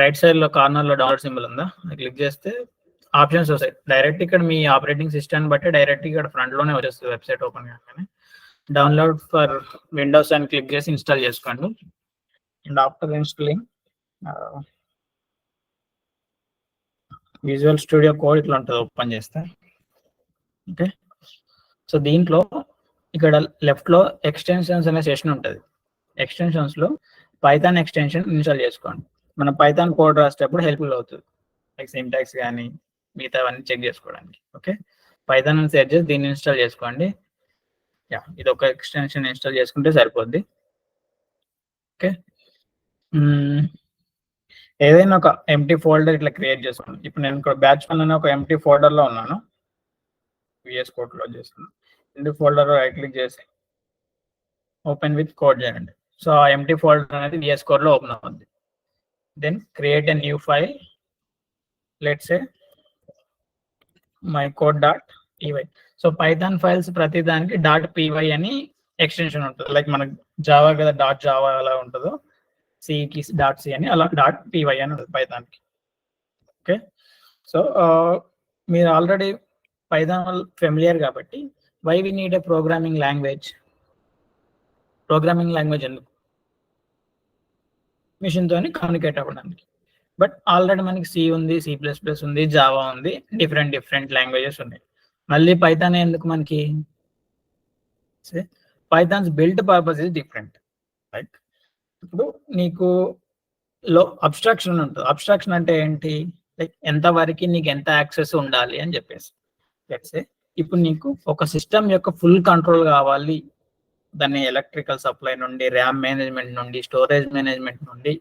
Right side లో corner లో download symbol ఉందా, క్లిక్ చేస్తే ఆప్షన్స్ వస్తాయి. డైరెక్ట్ ఇక్కడ మీ ఆపరేటింగ్ సిస్టమ్ బట్టి డైరెక్ట్ ఇక్కడ ఫ్రంట్ లోనే వచ్చేస్తుంది వెబ్సైట్ ఓపెన్ కాగానే. డౌన్లోడ్ ఫర్ విండోస్ అని క్లిక్ చేసి ఇన్స్టాల్ చేసుకోండి. And after installing visual studio code ఇట్లా ఉంటుంది ఓపెన్ చేస్తే. ఓకే, సో దీంట్లో ఇక్కడ లెఫ్ట్ లో ఎక్స్టెన్షన్స్ అనే సెషన్ ఉంటుంది. ఎక్స్టెన్షన్స్ లో పైథాన్ ఎక్స్టెన్షన్ ఇన్స్టాల్ చేసుకోండి. మనం పైథాన్ కోడ్ రాసేటప్పుడు హెల్ప్ఫుల్ అవుతుంది, లైక్ సింటాక్స్ కానీ మిగతా అవన్నీ చెక్ చేసుకోవడానికి. ఓకే, పైథాన్ అని సెర్చ్ చేసి దీన్ని ఇన్స్టాల్ చేసుకోండి. ఇది ఒక ఎక్స్టెన్షన్ ఇన్స్టాల్ చేసుకుంటే సరిపోద్ది. ఓకే, ఏదైనా ఒక ఎంటీ ఫోల్డర్ ఇట్లా క్రియేట్ చేసుకోండి. ఇప్పుడు నేను ఇక్కడ బ్యాచ్ 1 అనే ఒక ఎంటీ ఫోల్డర్ లో ఉన్నాను. విఎస్ కోడ్ క్లోజ్ చేస్తాను. ఎంటీ ఫోల్డర్ రైట్ క్లిక్ చేసి ఓపెన్ విత్ కోడ్ చేయండి. సో ఆ ఎంటీ ఫోల్డర్ అనేది విఎస్ కోడ్ లో ఓపెన్ అవుతుంది. Then create a new file, let's say my code dot PY. So Python files ప్రతి దానికి డాట్ పీవై అని ఎక్స్టెన్షన్ ఉంటుంది. లైక్ మనకు జావా కదా డాట్ జావా అలా ఉంటుందో, సికి డాట్ సి అని, అలా డాట్ పీవై అని ఉంటుంది పైథాన్కి. ఓకే, సో మీరు ఆల్రెడీ పైథాన్ ఫెమిలియర్ కాబట్టి why we need a programming language. Programming language ఎందుకు? మిషన్తో కమ్యూనికేట్ అవ్వడానికి. బట్ ఆల్రెడీ మనకి సి ఉంది, C++ ఉంది, జావా ఉంది, డిఫరెంట్ లాంగ్వేజెస్ ఉన్నాయి. మళ్ళీ పైథాన్ ఎందుకు మనకి? Python's build purpose is different. Like ఇప్పుడు నీకు లో అబ్స్ట్రాక్షన్ ఉంటుంది. అబ్స్ట్రాక్షన్ అంటే ఏంటి? లైక్ ఎంతవరకు నీకు ఎంత యాక్సెస్ ఉండాలి అని చెప్పేసి. లెట్స్ ఇప్పుడు నీకు ఒక సిస్టమ్ యొక్క ఫుల్ కంట్రోల్ కావాలి, దాన్ని ఎలక్ట్రికల్ సప్లై నుండి, ర్యామ్ మేనేజ్మెంట్ నుండి, స్టోరేజ్ మేనేజ్మెంట్ నుండి,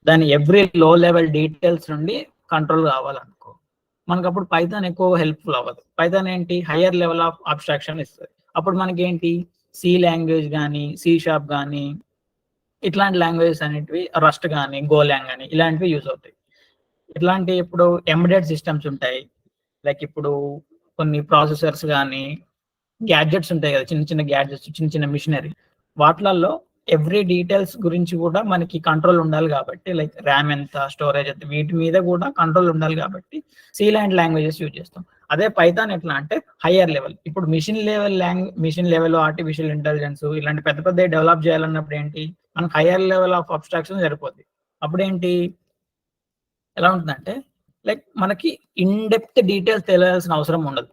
దాని ఎవ్రీ లో లెవెల్ డీటెయిల్స్ నుండి కంట్రోల్ కావాలనుకో, మనకు అప్పుడు పైథాన్ ఎక్కువ హెల్ప్ఫుల్ అవ్వదు. పైథాన్ ఏంటి? హయ్యర్ లెవెల్ ఆఫ్ అబ్స్ట్రాక్షన్ ఇస్తుంది. అప్పుడు మనకి ఏంటి? సి లాంగ్వేజ్ కానీ, C# కానీ, ఇట్లాంటి లాంగ్వేజెస్ అనేటివి, రస్ట్ కానీ, గోలాంగ్ కానీ ఇలాంటివి యూజ్ అవుతాయి. ఇట్లాంటి ఇప్పుడు ఎంబెడెడ్ సిస్టమ్స్ ఉంటాయి. లైక్ ఇప్పుడు కొన్ని ప్రాసెసర్స్ కానీ, గ్యాడ్జెట్స్ ఉంటాయి కదా, చిన్న గ్యాడ్జెట్స్, చిన్న మిషనరీ, వాటిలలో ఎవ్రీ డీటెయిల్స్ గురించి కూడా మనకి కంట్రోల్ ఉండాలి కాబట్టి, లైక్ ర్యామ్ ఎంత, స్టోరేజ్ ఎంత, వీటి మీద కూడా కంట్రోల్ ఉండాలి కాబట్టి సి లాంగ్వేజెస్ యూజ్ చేస్తాం. అదే పైథాన్ ఎట్లా అంటే హయ్యర్ లెవెల్. ఇప్పుడు మిషన్ లెవెల్ ఆర్టిఫిషియల్ ఇంటెలిజెన్స్ ఇలాంటి పెద్ద డెవలప్ చేయాలన్నప్పుడు ఏంటి, మనకు హయ్యర్ లెవెల్ ఆఫ్ అబ్స్ట్రాక్షన్ సరిపోద్ది. అప్పుడు ఏంటి, ఎలా ఉంటుందంటే లైక్ మనకి ఇన్ డెప్త్ డీటెయిల్స్ తెలియాల్సిన అవసరం ఉండదు.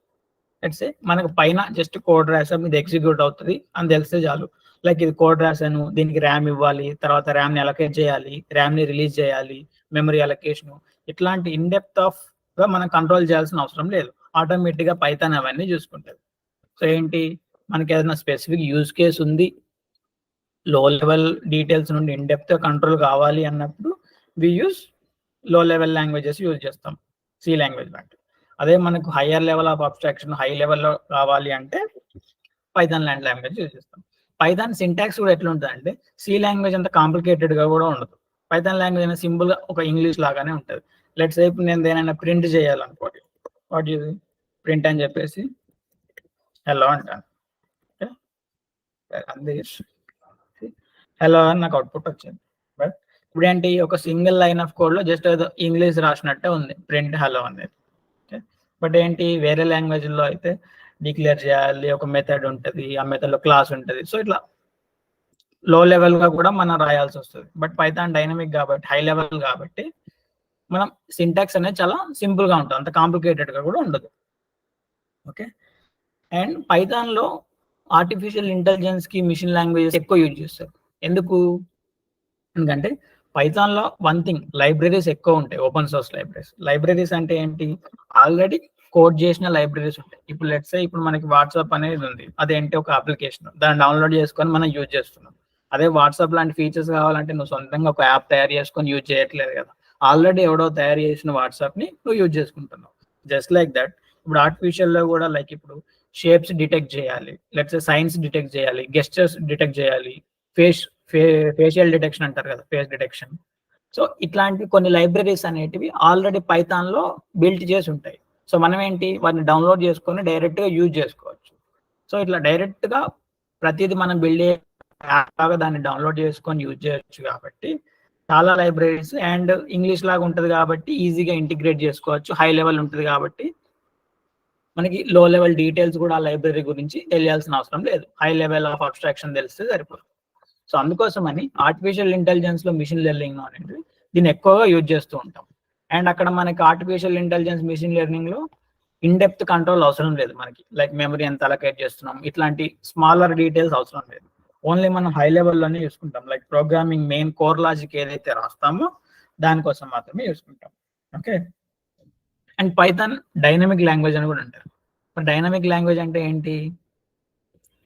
లెట్స్ మనకు పైన జస్ట్ కోడ్ రాసాం, ఇది ఎగ్జిక్యూట్ అవుతుంది అని తెలిస్తే చాలు. లైక్ ఇది కోడ్ రాసాను, దీనికి ర్యామ్ ఇవ్వాలి, తర్వాత ర్యామ్ని అలొకేట్ చేయాలి, ర్యామ్ని రిలీజ్ చేయాలి, మెమరీ అలొకేషన్, ఇట్లాంటి ఇన్ డెప్త్ ఆఫ్ గా మనం కంట్రోల్ చేయాల్సిన అవసరం లేదు. ఆటోమేటిక్గా పైథాన్ అవన్నీ చూసుకుంటుంది. సో ఏంటి, మనకి ఏదైనా స్పెసిఫిక్ యూజ్ కేస్ ఉంది, లో లెవెల్ డీటెయిల్స్ నుండి ఇన్ డెప్త్ కంట్రోల్ కావాలి అన్నప్పుడు వి యూజ్ లో లెవెల్ లాంగ్వేజెస్ యూజ్ చేస్తాం, సి లాంగ్వేజ్ లాంటి. అదే మనకు higher level of abstraction, high లెవెల్లో కావాలి అంటే పైథాన్ లాంగ్వేజ్ యూజ్ చేస్తాం. పైథాన్ సింటాక్స్ కూడా ఎట్లా ఉంటుంది అంటే సి లాంగ్వేజ్ అంత కాంప్లికేటెడ్గా కూడా ఉండదు. పైథాన్ లాంగ్వేజ్ అనేది సింపుల్గా ఒక ఇంగ్లీష్ లాగానే ఉంటుంది. లెట్స్ సే ఇప్పుడు నేను దేనైనా ప్రింట్ చేయాలనుకోండి, వాట్ యూజ్ ప్రింట్ అని చెప్పేసి హలో అంటాను. హలో అని నాకు అవుట్పుట్ వచ్చింది. బట్ ఇప్పుడు ఏంటి, ఒక సింగిల్ లైన్ ఆఫ్ కోడ్లో జస్ట్ ఏదో ఇంగ్లీష్ రాసినట్టే ఉంది ప్రింట్ హలో అనేది. బట్ ఏంటి, వేరే లాంగ్వేజ్లో అయితే డిక్లేర్ చేయాలి, ఒక మెథడ్ ఉంటుంది, ఆ మెథడ్లో క్లాస్ ఉంటుంది. సో ఇట్లా లో లెవెల్గా కూడా మనం రాయాల్సి వస్తుంది. బట్ పైథాన్ డైనమిక్ కాబట్టి, హై లెవెల్ కాబట్టి మనం సింటాక్స్ అనేది చాలా సింపుల్గా ఉంటుంది, అంత కాంప్లికేటెడ్గా కూడా ఉండదు. ఓకే, అండ్ పైథాన్లో ఆర్టిఫిషియల్ ఇంటెలిజెన్స్కి మిషన్ లాంగ్వేజెస్ ఎక్కువ యూజ్ చేస్తారు. ఎందుకు? ఎందుకంటే పైథాన్లో వన్ థింగ్, లైబ్రరీస్ ఎక్కువ ఉంటాయి, ఓపెన్ సోర్స్ లైబ్రరీస్ అంటే ఏంటి, ఆల్రెడీ కోడ్ చేసిన లైబ్రరీస్ ఉంటాయి. ఇప్పుడు లెట్స్ సే ఇప్పుడు మనకి వాట్సాప్ అనేది ఉంది, అదేంటి ఒక అప్లికేషన్, దాన్ని డౌన్లోడ్ చేసుకొని మనం యూజ్ చేస్తున్నాం. అదే వాట్సాప్ లాంటి ఫీచర్స్ కావాలంటే నువ్వు సొంతంగా ఒక యాప్ తయారు చేసుకొని యూజ్ చేయట్లేదు కదా, ఆల్రెడీ ఎవడో తయారు చేసిన వాట్సాప్ని నువ్వు యూజ్ చేసుకుంటున్నావు. జస్ట్ లైక్ దట్ ఇప్పుడు ఆర్టిఫిషియల్లో కూడా లైక్ ఇప్పుడు షేప్స్ డిటెక్ట్ చేయాలి, లెట్స్ సే సైన్స్ డిటెక్ట్ చేయాలి, గెస్టర్స్ డిటెక్ట్ చేయాలి, ఫేషియల్ డిటెక్షన్ అంటారు కదా, ఫేస్ డిటెక్షన్. సో ఇట్లాంటి కొన్ని లైబ్రరీస్ అనేటివి ఆల్రెడీ పైథాన్లో బిల్ట్ చేసి ఉంటాయి. సో మనం ఏంటి, వాటిని డౌన్లోడ్ చేసుకొని డైరెక్ట్గా యూజ్ చేసుకోవచ్చు. సో ఇట్లా డైరెక్ట్గా ప్రతిదీ మనం బిల్డ్ లాగా దాన్ని డౌన్లోడ్ చేసుకొని యూజ్ చేయొచ్చు. కాబట్టి చాలా లైబ్రరీస్ అండ్ ఇంగ్లీష్ లాగా ఉంటుంది కాబట్టి ఈజీగా ఇంటిగ్రేట్ చేసుకోవచ్చు. హై లెవెల్ ఉంటుంది కాబట్టి మనకి లో లెవెల్ డీటెయిల్స్ కూడా ఆ లైబ్రరీ గురించి తెలియాల్సిన అవసరం లేదు. హై లెవెల్ ఆఫ్ అబ్స్ట్రాక్షన్ తెలిస్తే సరిపోతుంది. సో అందుకోసమని ఆర్టిఫిషియల్ ఇంటెలిజెన్స్ లో మిషన్ లెర్నింగ్ అనేది దీన్ని ఎక్కువగా యూజ్ చేస్తూ ఉంటాం. అండ్ అక్కడ మనకి ఆర్టిఫిషియల్ ఇంటెలిజెన్స్ మిషన్ లెర్నింగ్ లో ఇన్ డెప్త్ కంట్రోల్ అవసరం లేదు మనకి. లైక్ మెమరీ ఎంత అలొకేట్ చేస్తున్నాం ఇట్లాంటి స్మాలర్ డీటెయిల్స్ అవసరం లేదు. ఓన్లీ మనం హై లెవెల్లోనే చూసుకుంటాం. Like programming main core logic ఏదైతే రాస్తామో దానికోసం మాత్రమే చూసుకుంటాం. Okay. And Python dynamic language అని కూడా అంటారు. డైనమిక్ లాంగ్వేజ్ అంటే ఏంటి?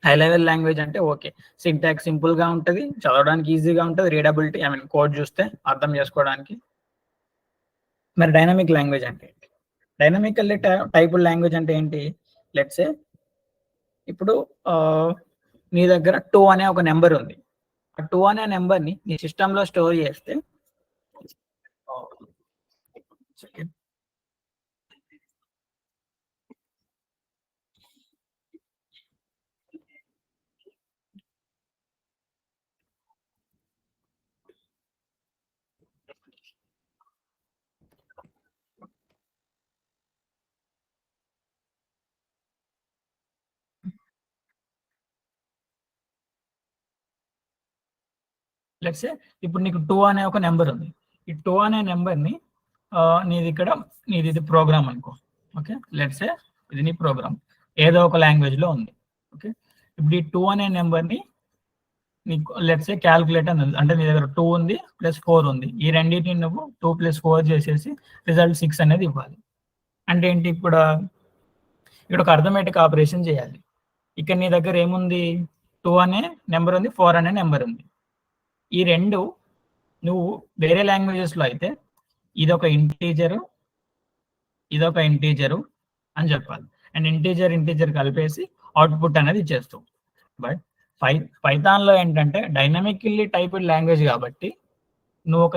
హై లెవెల్ లాంగ్వేజ్ అంటే ఓకే, సింటాక్స్ సింపుల్ గా ఉంటుంది, చదవడానికి ఈజీగా ఉంటుంది, రీడబిలిటీ ఐ మీన్ కోడ్ చూస్తే అర్థం చేసుకోవడానికి. మరి డైనమిక్ లాంగ్వేజ్ అంటే ఏంటి? డైనమికల్లీ టైపుడ్ లాంగ్వేజ్ అంటే ఏంటి? లెట్స్ సే ఇప్పుడు నీ దగ్గర 2 అనే ఒక నెంబర్ ఉంది. ఆ 2 అనే నెంబర్ని నీ సిస్టంలో స్టోర్ చేస్తే లెట్స్ సే ఇప్పుడు నీకు 2 అనే ఒక నెంబర్ ఉంది. ఈ 2 అనే నెంబర్ని నీది ఇక్కడ ఇది ప్రోగ్రామ్ అనుకో. ఓకే, లెట్స్ సే ఇది నీ ప్రోగ్రామ్ ఏదో ఒక లాంగ్వేజ్ లో ఉంది. ఓకే, ఇప్పుడు ఈ 2 అనే నెంబర్ని నీకు లెట్స్ సే క్యాల్కులేట్ అని ఉంది. అంటే నీ దగ్గర 2 ఉంది ప్లస్ 4 ఉంది. ఈ రెండింటిని నువ్వు 2 + 4 చేసేసి రిజల్ట్ 6 అనేది ఇవ్వాలి. అంటే ఏంటి? ఇప్పుడు ఇక్కడ ఒక అర్థమెటిక్ ఆపరేషన్ చేయాలి. ఇక్కడ నీ దగ్గర ఏముంది? 2 అనే నెంబర్ ఉంది, 4 అనే నెంబర్ ఉంది. ఈ రెండు నువ్వు వేరే లాంగ్వేజెస్లో అయితే ఇదొక ఇంటీజరు, ఇదొక ఇంటీజరు అని చెప్పాలి. అండ్ ఇంటీజర్ కలిపేసి అవుట్పుట్ అనేది ఇచ్చేస్తావు. బట్ పైథాన్లో ఏంటంటే డైనమికల్లీ టైప్డ్ లాంగ్వేజ్ కాబట్టి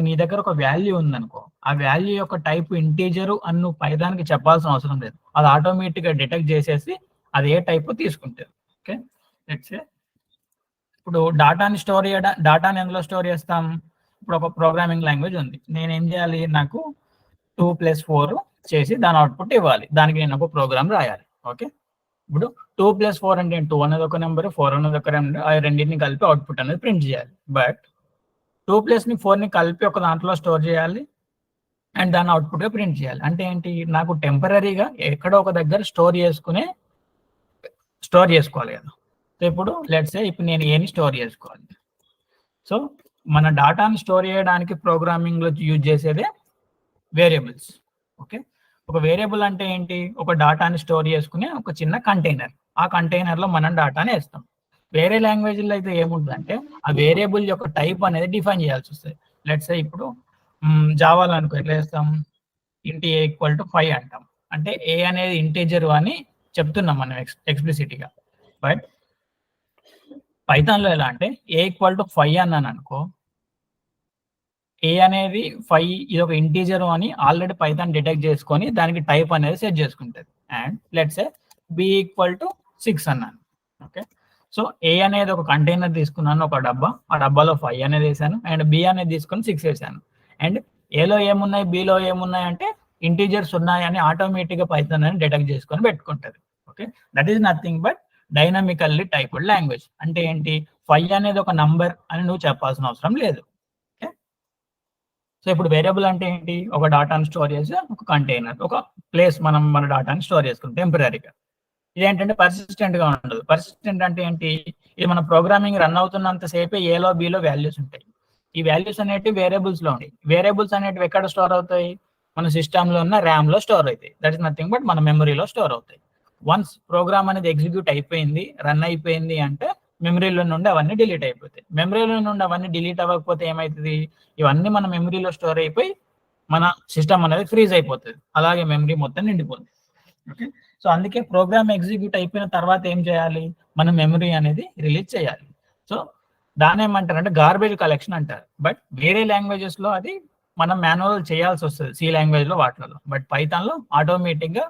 నీ దగ్గర ఒక వాల్యూ ఉందనుకో, ఆ వాల్యూ యొక్క టైప్ ఇంటీజరు అని నువ్వు పైథాన్కి చెప్పాల్సిన అవసరం లేదు. అది ఆటోమేటిక్గా డిటెక్ట్ చేసేసి అది ఏ టైప్ తీసుకుంటుంది. ఓకే, లెట్స్ సే ఇప్పుడు డాటాని ఎందులో స్టోర్ చేస్తాం? ఇప్పుడు ఒక ప్రోగ్రామింగ్ లాంగ్వేజ్ ఉంది, నేను ఏం చేయాలి? నాకు 2 + 4 చేసి దాని అవుట్పుట్ ఇవ్వాలి. దానికి నేను ఒక ప్రోగ్రామ్ రాయాలి. ఓకే, ఇప్పుడు 2 + 4 అంటే 2 అనేది ఒక నెంబర్, 4 అనేది ఒక నెంబర్, ఆ రెండింటిని కలిపి అవుట్పుట్ అనేది ప్రింట్ చేయాలి. బట్ 2 + 4ని కలిపి ఒక దాంట్లో స్టోర్ చేయాలి అండ్ దాన్ని అవుట్పుట్గా ప్రింట్ చేయాలి. అంటే ఏంటి? నాకు టెంపరీగా ఎక్కడో ఒక దగ్గర స్టోర్ చేసుకోవాలి కదా. సో ఇప్పుడు లెట్స్ సే ఇప్పుడు నేను ఏని స్టోర్ చేసుకోవాలి. సో మన డాటాని స్టోర్ చేయడానికి ప్రోగ్రామింగ్లో యూజ్ చేసేదే వేరియబుల్స్. ఓకే, ఒక వేరియబుల్ అంటే ఏంటి? ఒక డాటాని స్టోర్ చేసుకునే ఒక చిన్న కంటైనర్. ఆ కంటైనర్లో మనం డాటాని వేస్తాం. వేరే లాంగ్వేజ్లో అయితే ఏముంటుందంటే ఆ వేరియబుల్ యొక్క టైప్ అనేది డిఫైన్ చేయాల్సి వస్తుంది. లెట్స్ సే ఇప్పుడు జావాలో అనుకో ఎట్లా చేస్తాం? int a = 5 అంటాం. అంటే ఏ అనేది ఇంటీజర్ అని చెప్తున్నాం మనం ఎక్స్ప్లిసిట్గా. బట్ పైథాన్లో ఎలా అంటే a = 5 అన్నాను అనుకో, ఏ అనేది 5 ఇది ఒక ఇంటీజర్ అని ఆల్రెడీ పైథాన్ డిటెక్ట్ చేసుకొని దానికి టైప్ అనేది సెట్ చేసుకుంటుంది. అండ్ లెట్స్ సే b = 6 అన్నాను. ఓకే, సో ఏ అనేది ఒక కంటైనర్ తీసుకున్నాను, ఒక డబ్బా, ఆ డబ్బాలో 5 అనేది వేసాను అండ్ b అనేది తీసుకొని 6 వేసాను. అండ్ ఏలో ఏమున్నాయి, బిలో ఏమున్నాయి అంటే ఇంటీజర్స్ ఉన్నాయని ఆటోమేటిక్గా పైథాన్ అని డిటెక్ట్ చేసుకొని పెట్టుకుంటుంది. Okay, that is nothing but dynamically typed language. అంటే ఏంటి? 5 అనేది ఒక నంబర్ అని నువ్వు చెప్పాల్సిన అవసరం లేదు. ఓకే, సో ఇప్పుడు వేరియబుల్ అంటే ఏంటి? ఒక డాటాను స్టోర్ చేసి ఒక కంటైనర్, ఒక ప్లేస్ మన డాటాని స్టోర్ చేసుకుంటాం టెంపరీగా. ఇదేంటంటే పర్సిస్టెంట్ గా ఉండదు. పర్సిస్టెంట్ అంటే ఏంటి? ఇది మన ప్రోగ్రామింగ్ రన్ అవుతున్నంత సేపే ఏలో బిలో వాల్యూస్ ఉంటాయి. ఈ వాల్యూస్ అనేటివి వేరియబుల్స్ లో ఉంటాయి. వేరియబుల్స్ అనేటివి ఎక్కడ స్టోర్ అవుతాయి? మన సిస్టమ్ లో ఉన్న ర్యామ్ లో స్టోర్ అవుతాయి. దట్ ఇస్ నథింగ్ బట్ మన మెమరీలో స్టోర్ అవుతాయి. వన్స్ ప్రోగ్రామ్ అనేది ఎగ్జిక్యూట్ అయిపోయింది, రన్ అయిపోయింది అంటే మెమరీలో నుండి అవన్నీ డిలీట్ అయిపోతాయి. మెమరీలో నుండి అవన్నీ డిలీట్ అవ్వకపోతే ఏమవుతుంది? ఇవన్నీ మన మెమరీలో స్టోర్ అయిపోయి మన సిస్టమ్ అనేది ఫ్రీజ్ అయిపోతుంది. అలాగే మెమరీ మొత్తం నిండిపోతుంది. ఓకే, సో అందుకే ప్రోగ్రామ్ ఎగ్జిక్యూట్ అయిపోయిన తర్వాత ఏం చేయాలి? మనం మెమరీ అనేది రిలీజ్ చేయాలి. సో దాని ఏమంటారు అంటే గార్బేజ్ కలెక్షన్ అంటారు. బట్ వేరే లాంగ్వేజెస్ లో అది మనం మాన్యువల్ చేయాల్సి వస్తుంది, సి లాంగ్వేజ్ లో వాటిలో. బట్ పైథాన్ లో ఆటోమేటిక్ గా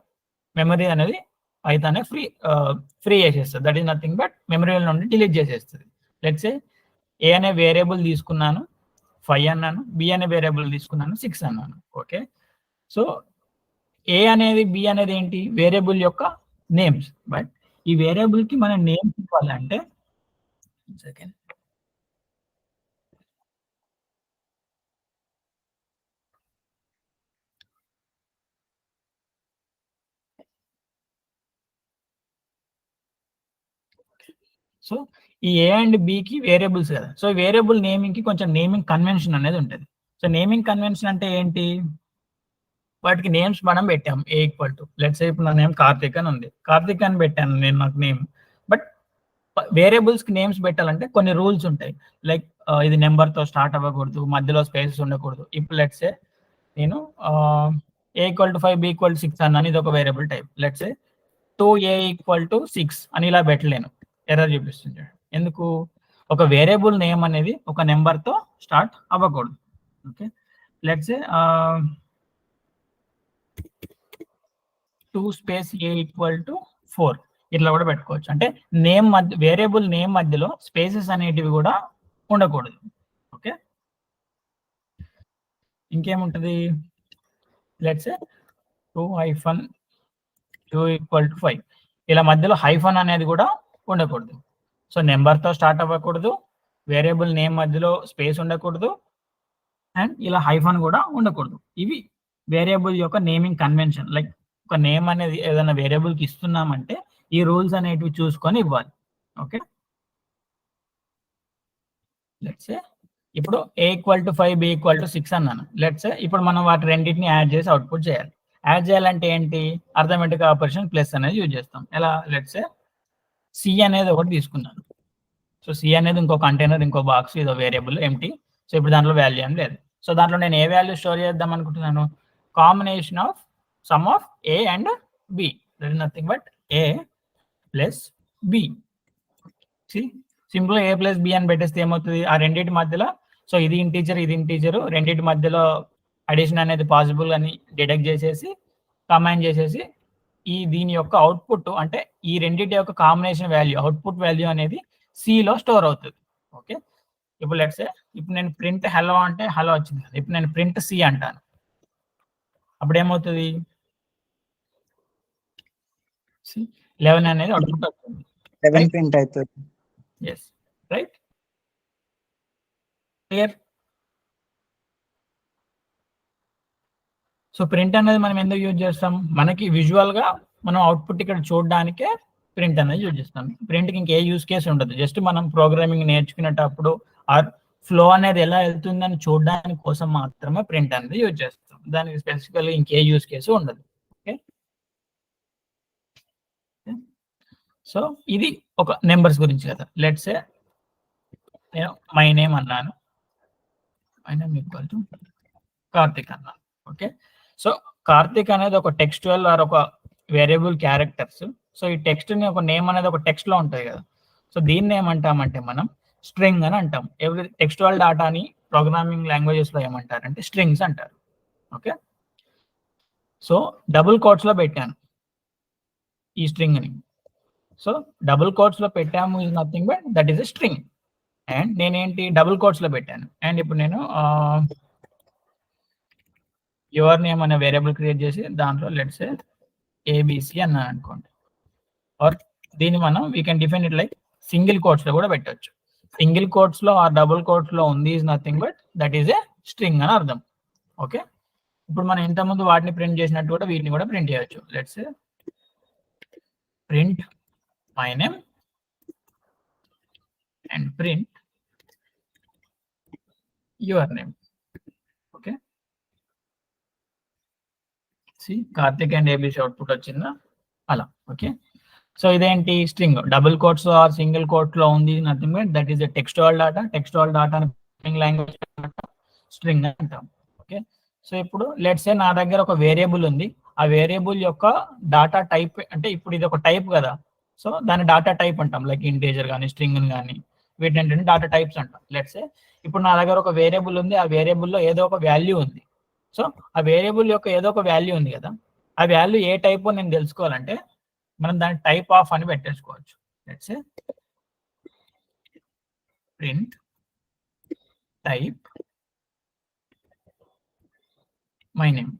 మెమరీ అనేది పైథాన్ ఫ్రీ చేసేస్తుంది. That is nothing but memory నుండి డిలీట్ చేసేస్తుంది. లెట్స్ సే ఏ అనే వేరియబుల్ తీసుకున్నాను, 5 అన్నాను, బి అనే వేరియబుల్ తీసుకున్నాను 6 అన్నాను. ఓకే, సో ఏ అనేది బి అనేది ఏంటి వేరియబుల్ యొక్క నేమ్స్. బట్ ఈ వేరియబుల్ కి మనం నేమ్స్ ఇవ్వాలంటే సెకండ్ సో ఈ ఏ అండ్ బికి వేరియబుల్స్ కదా, సో వేరియబుల్ నేమింగ్ కి కొంచెం నేమింగ్ కన్వెన్షన్ అనేది ఉంటుంది. సో నేమింగ్ కన్వెన్షన్ అంటే ఏంటి, వాటికి నేమ్స్ మనం పెట్టాం. ఏ ఈక్వల్ టు లెట్స్ సే ఇప్పుడు నా నేమ్ కార్తిక్ అని ఉంది, కార్తిక్ అని పెట్టాను నేను నాకు నేమ్. బట్ వేరియబుల్స్ కి నేమ్స్ పెట్టాలంటే కొన్ని రూల్స్ ఉంటాయి. లైక్ ఇది నెంబర్ తో స్టార్ట్ అవ్వకూడదు, మధ్యలో స్పేసెస్ ఉండకూడదు. ఇప్పుడు లెట్స్ సే నేను A equal to 5 B equal to 6 అన్నాను, ఇది ఒక variable type. Let's say 2a equal to 6 అని ఇలా పెట్టలేను, ఎర్రర్ చూపిస్తుంది. ఎందుకు, ఒక వేరియబుల్ నేమ్ అనేది ఒక నెంబర్ తో స్టార్ట్ అవ్వకూడదు. Okay, let's say 2 space a equal to 4 ఇట్లా కూడా పెట్టుకోవచ్చు. అంటే నేమ్ మధ్య వేరియబుల్ నేమ్ మధ్యలో స్పేసెస్ అనేటివి కూడా ఉండకూడదు. ఓకే, ఇంకేముంటది, లెట్స్ సే 2 ఈక్వల్ టు 5 ఇలా మధ్యలో హైఫన్ అనేది కూడా ఉండకూడదు. సో నెంబర్ తో స్టార్ట్ అవ్వకూడదు, వేరియబుల్ నేమ్ మధ్యలో స్పేస్ ఉండకూడదు, అండ్ ఇలా హైఫన్ కూడా ఉండకూడదు. ఇవి వేరియబుల్ యొక్క నేమింగ్ కన్వెన్షన్. లైక్ ఒక నేమ్ అనేది ఏదైనా వేరియబుల్ కి ఇస్తున్నామంటే ఈ రూల్స్ అనేటివి చూసుకొని ఇవ్వాలి. ఓకే, లెట్స్ సే ఇప్పుడు a equal to 5 B equal to 6 అన్నాను. లెట్స్ సే ఇప్పుడు మనం వాటి రెండింటిని యాడ్ చేసి అవుట్పుట్ చేయాలి. యాడ్ చేయాలంటే ఏంటి, అర్థమెటిక్ ఆపరేషన్ ప్లస్ అనేది యూజ్ చేస్తాం. ఎలా, లెట్స్ సే సి అనేది ఒకటి తీసుకున్నాను. సో సి అనేది ఇంకో కంటైనర్, ఇంకో బాక్స్, ఇదో వేరియబుల్ ఎంటీ. సో ఇప్పుడు దాంట్లో వాల్యూ అని లేదు. సో దాంట్లో నేను ఏ వాల్యూ స్టోర్ చేద్దాం అనుకుంటున్నాను, combination of sum of A and B, that is nothing but A plus B. Simple A plus B అని పెట్టేస్తే ఏమవుతుంది, ఆ రెండింటి మధ్యలో, సో ఇది ఇంటీజర్ ఇది ఇంటీజర్, రెండింటి మధ్యలో అడిషన్ అనేది పాసిబుల్ అని డిటెక్ట్ చేసేసి కమాండ్ చేసేసి ఈ దీని యొక్క అవుట్పుట్ అంటే ఈ రెండింటి యొక్క కాంబినేషన్ వాల్యూ, అవుట్పుట్ వాల్యూ అనేది సిలో స్టోర్ అవుతుంది. ఓకే, ఇప్పుడు లెట్స్ సే ఇప్పుడు నేను ప్రింట్ హలో అంటే హలో వచ్చింది. ఇప్పుడు నేను ప్రింట్ సి అంటాను, అప్పుడు ఏమవుతుంది, 11 అనేది అవుట్పుట్ వస్తుంది. 11 ప్రింట్ అవుతుంది. Yes, right, clear. So print అనేది మనం ఎందుకు యూజ్ చేస్తాం, మనకి విజువల్ గా మనం అవుట్పుట్ ఇక్కడ చూడడానికే ప్రింట్ అనేది యూజ్ చేస్తాం. ప్రింట్కి ఇంకే యూజ్ కేసు ఉండదు, జస్ట్ మనం ప్రోగ్రామింగ్ నేర్చుకునేటప్పుడు ఆర్ ఫ్లో అనేది ఎలా వెళ్తుందని చూడడానికి కోసం మాత్రమే ప్రింట్ అనేది యూజ్ చేస్తాం. దానికి స్పెసిఫికల్గా ఇంకే యూజ్ కేసు ఉండదు. ఓకే, సో ఇది ఒక నెంబర్స్ గురించి కదా. లెట్స్ సే నేను మై నేమ్ అన్నాను, my name equal to Karthik అన్నాను. ఓకే, సో కార్తిక్ అనేది ఒక టెక్స్టువల్ ఆర్ ఒక వేరియబుల్ క్యారెక్టర్స్. సో ఈ టెక్స్ట్ ని ఒక నేమ్ అనేది ఒక టెక్స్ట్ లో ఉంటుంది కదా. సో దీన్ని ఏమంటామంటే మనం స్ట్రింగ్ అని అంటాం. ఎవ్రీ టెక్స్టువల్ డాటాని ప్రోగ్రామింగ్ లాంగ్వేజెస్ లో ఏమంటారంటే స్ట్రింగ్స్ అంటారు. ఓకే, సో డబుల్ కోట్స్ లో పెట్టాను ఈ స్ట్రింగ్ ని. సో డబుల్ కోట్స్ లో పెట్టాము is nothing but that is a string. And నేనేంటి డబుల్ కోట్స్ లో పెట్టాను. అండ్ ఇప్పుడు నేను యువర్ నేమ్ అనే వేరియబుల్ క్రియేట్ చేసి దాంట్లో లెట్స్ సే ఏబిసి అన్నాను అనుకోండి. ఆర్ దీన్ని మనం we can define it like single quotes లో కూడా పెట్టవచ్చు. సింగిల్ కోట్స్ లో ఆర్ డబుల్ కోట్స్ లో ఉంది is nothing but that is a string అని అర్థం. ఓకే, ఇప్పుడు మనం ఇంతకుముందు వాటిని ప్రింట్ చేసినట్టు కూడా వీటిని కూడా ప్రింట్ చేయొచ్చు. Let's say print my name and print your name. Okay, see Karthik and ABC output వచ్చిందా అలా. ఓకే, సో ఇదేంటి string, double quotes or single quote లో ఉంది nothing but that is a textual data. Textual డాటాని language string అంటాం. Okay, so ఇప్పుడు let's say నా దగ్గర ఒక వేరియబుల్ ఉంది, ఆ వేరియబుల్ యొక్క డాటా టైప్ అంటే ఇప్పుడు ఇది ఒక టైప్ కదా, సో దాని డాటా టైప్ అంటాం. లైక్ ఇంటీజర్ కానీ స్ట్రింగ్ కానీ వీటిని ఏంటంటే డాటా టైప్స్ అంటాం. లెట్స్ సే ఇప్పుడు నా దగ్గర ఒక వేరియబుల్ ఉంది, ఆ వేరియబుల్లో ఏదో ఒక వాల్యూ ఉంది. సో ఆ వేరియబుల్ యొక్క ఏదో ఒక వాల్యూ ఉంది కదా, ఆ వాల్యూ ఏ టైప్ నేను తెలుసుకోవాలంటే మనం దాని టైప్ ఆఫ్ అని పెట్టేసుకోవచ్చు. Let's say print type my name.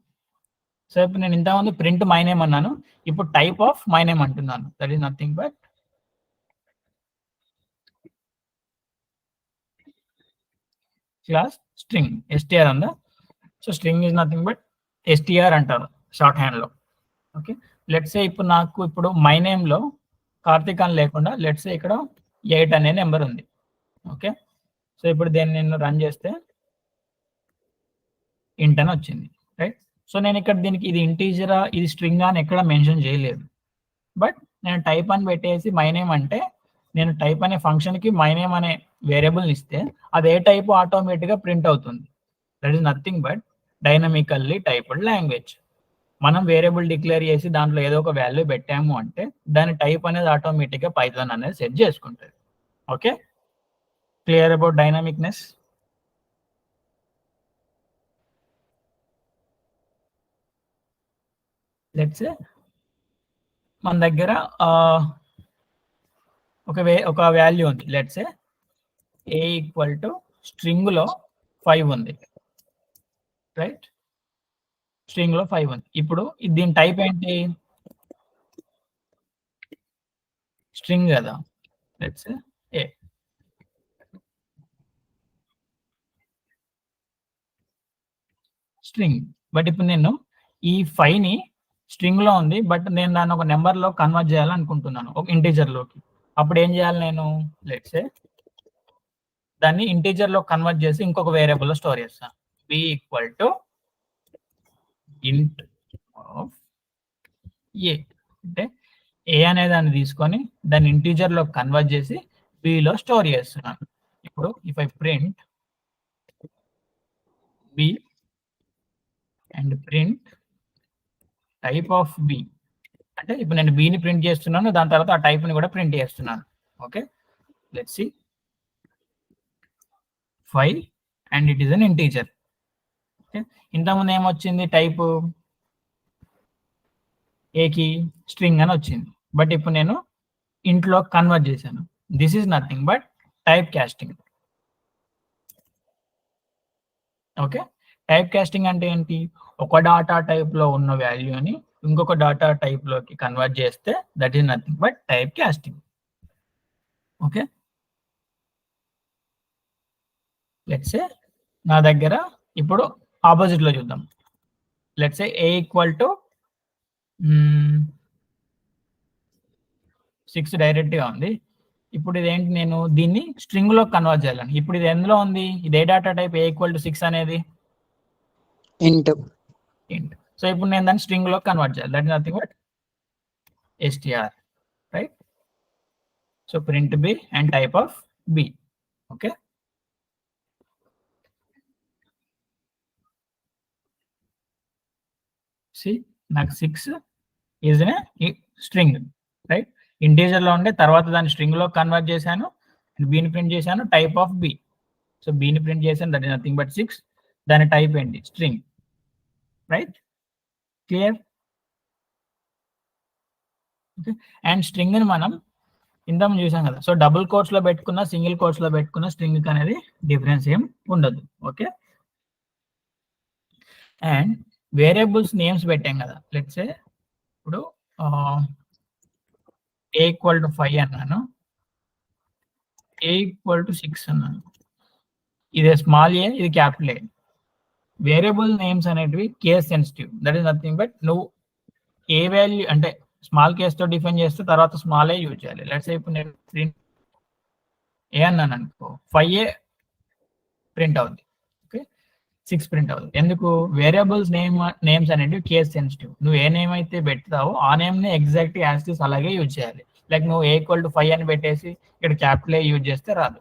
So ఇప్పుడు నేను ఇంతకుముందు ప్రింట్ మై నేమ్ అన్నాను, ఇప్పుడు టైప్ ఆఫ్ మై నేమ్ అంటున్నాను. That is nothing but class string str ఉందా. So string is nothing but str అంటారు షార్ట్ హ్యాండ్లో. ఓకే, లెట్స్ సే ఇప్పుడు నాకు ఇప్పుడు మై నేమ్లో కార్తిక్ అని లేకుండా లెట్స్ సే ఇక్కడ 8 అనే నెంబర్ ఉంది. ఓకే, సో ఇప్పుడు దీన్ని నేను రన్ చేస్తే ఇంట్ అని వచ్చింది, రైట్. సో నేను ఇక్కడ దీనికి ఇది ఇంటీజరా ఇది స్ట్రింగ్ అని ఎక్కడ మెన్షన్ చేయలేదు, బట్ నేను టైప్ అని పెట్టేసి మై నేమ్ అంటే నేను టైప్ అనే ఫంక్షన్కి మై నేమ్ అనే వేరియబుల్ ఇస్తే అది ఏ టైప్ ఆటోమేటిక్గా ప్రింట్ అవుతుంది. That is nothing but dynamically typed language. మనం వేరియబుల్ డిక్లేర్ చేసి దాంట్లో ఏదో ఒక వాల్యూ పెట్టాము అంటే దాని టైప్ అనేది ఆటోమేటిక్గా పైథాన్ అనేది సెట్ చేసుకుంటుంది. Okay, clear about dynamicness? Let's మన దగ్గర ఒక వాల్యూ ఉంది. లెట్స్ ఏ ఈక్వల్ టు స్ట్రింగ్లో 5 ఉంది, రైట్. స్ట్రింగ్లో 5 ఉంది. ఇప్పుడు దీని టైప్ ఏంటి? స్ట్రింగ్ కదా. Let's a string. బట్ ఇప్పుడు నేను ఈ 5ని స్ట్రింగ్లో ఉంది, బట్ నేను దాన్ని ఒక నెంబర్లో కన్వర్ట్ చేయాలనుకుంటున్నాను, ఒక ఇంటీజర్లోకి. అప్పుడు ఏం చేయాలి నేను? లెట్స్ దాన్ని ఇంటీజర్లో కన్వర్ట్ చేసి ఇంకొక వేరియబుల్లో స్టోర్ చేస్తాను. B equal to int of a అంటే ఏ అనే దాన్ని తీసుకొని దాన్ని ఇంటీజర్లో కన్వర్ట్ చేసి బిలో స్టోర్ చేస్తున్నాను. ఇప్పుడు if I print b and print type of b అంటే ఇప్పుడు నేను బిని ప్రింట్ చేస్తున్నాను, దాని తర్వాత ఆ టైప్ని కూడా ప్రింట్ చేస్తున్నాను. Okay, let's see 5 and it is an integer. Okay, ఇంతకుముందు ఏమొచ్చింది? టైప్ ఏకి స్ట్రింగ్ అని వచ్చింది, బట్ ఇప్పుడు నేను ఇంట్లో కన్వర్ట్ చేశాను. This is nothing but type casting. Okay, type casting అంటే ఏంటి? ఒక డాటా టైప్లో ఉన్న వాల్యూని ఇంకొక డాటా టైప్లోకి కన్వర్ట్ చేస్తే that is nothing but type casting. Okay, let's say నా దగ్గర ఇప్పుడు ఆపోజిట్లో చూద్దాం. Let's say A equal to 6 డైరెక్ట్గా ఉంది. ఇప్పుడు ఇదేంటి? నేను దీన్ని స్ట్రింగ్లో కన్వర్ట్ చేయాలని. ఇప్పుడు ఇది ఎందులో ఉంది? ఇది ఏ data type? A equal to 6 అనేది ఇంట్. సో ఇప్పుడు నేను దాన్ని స్ట్రింగ్లో కన్వర్ట్ చేయాలి. That is nothing but str, right. So print b and type of b. Okay, see నాకు 6 ఈజ్ ఏ స్ట్రింగ్, రైట్. ఇంటీజర్లో ఉండే తర్వాత దాన్ని స్ట్రింగ్లో కన్వర్ట్ చేశాను, బీని ప్రింట్ చేశాను, టైప్ ఆఫ్ బి. సో బీని ప్రింట్ చేశాను, దట్ ఈస్ నథింగ్ బట్ 6. దాని టైప్ ఏంటి? String, right. Clear? Okay, and స్ట్రింగ్ని మనం ఇందాక చూసాం కదా. సో డబుల్ కోట్స్లో పెట్టుకున్న సింగిల్ కోట్స్లో పెట్టుకున్న స్ట్రింగ్ అనేది డిఫరెన్స్ ఏం ఉండదు. ఓకే, అండ్ వేరియబుల్స్ నేమ్స్ పెట్టాం కదా. లెట్స్ సే ఇప్పుడు ఏ ఈక్వల్ టు 5 అన్నాను, ఏ ఈక్వల్ టు 6 అన్నాను. ఇది స్మాల్ ఏ, ఇది క్యాపిటల్ ఏ. వేరియబుల్ నేమ్స్ అనేటివి case sensitive. That is nothing but నువ్వు ఏ వాల్యూ అంటే స్మాల్ కేస్తో డిఫైన్ చేస్తే తర్వాత స్మాల్ ఏ యూజ్ చేయాలి. లెట్స్ సే ఇప్పుడు నేను ప్రింట్ ఏ అన్నాను అనుకో, 5 ప్రింట్ అవుతుంది. ఓకే, 6 ప్రింట్ అవుతుంది. ఎందుకు? వేరియబుల్స్ నేమ్స్ అనేవి కేస్ సెన్సిటివ్. నువ్వు ఏ నేమ్ అయితే పెడతావో ఆ నేమ్ని ఎగ్జాక్ట్ యాజ్ ఇట్ ఈస్ అలాగే యూజ్ చేయాలి. లైక్ నువ్వు ఏ ఈక్వల్ టు 5 అని పెట్టేసి ఇక్కడ క్యాపిటల్ ఏ యూజ్ చేస్తే రాదు.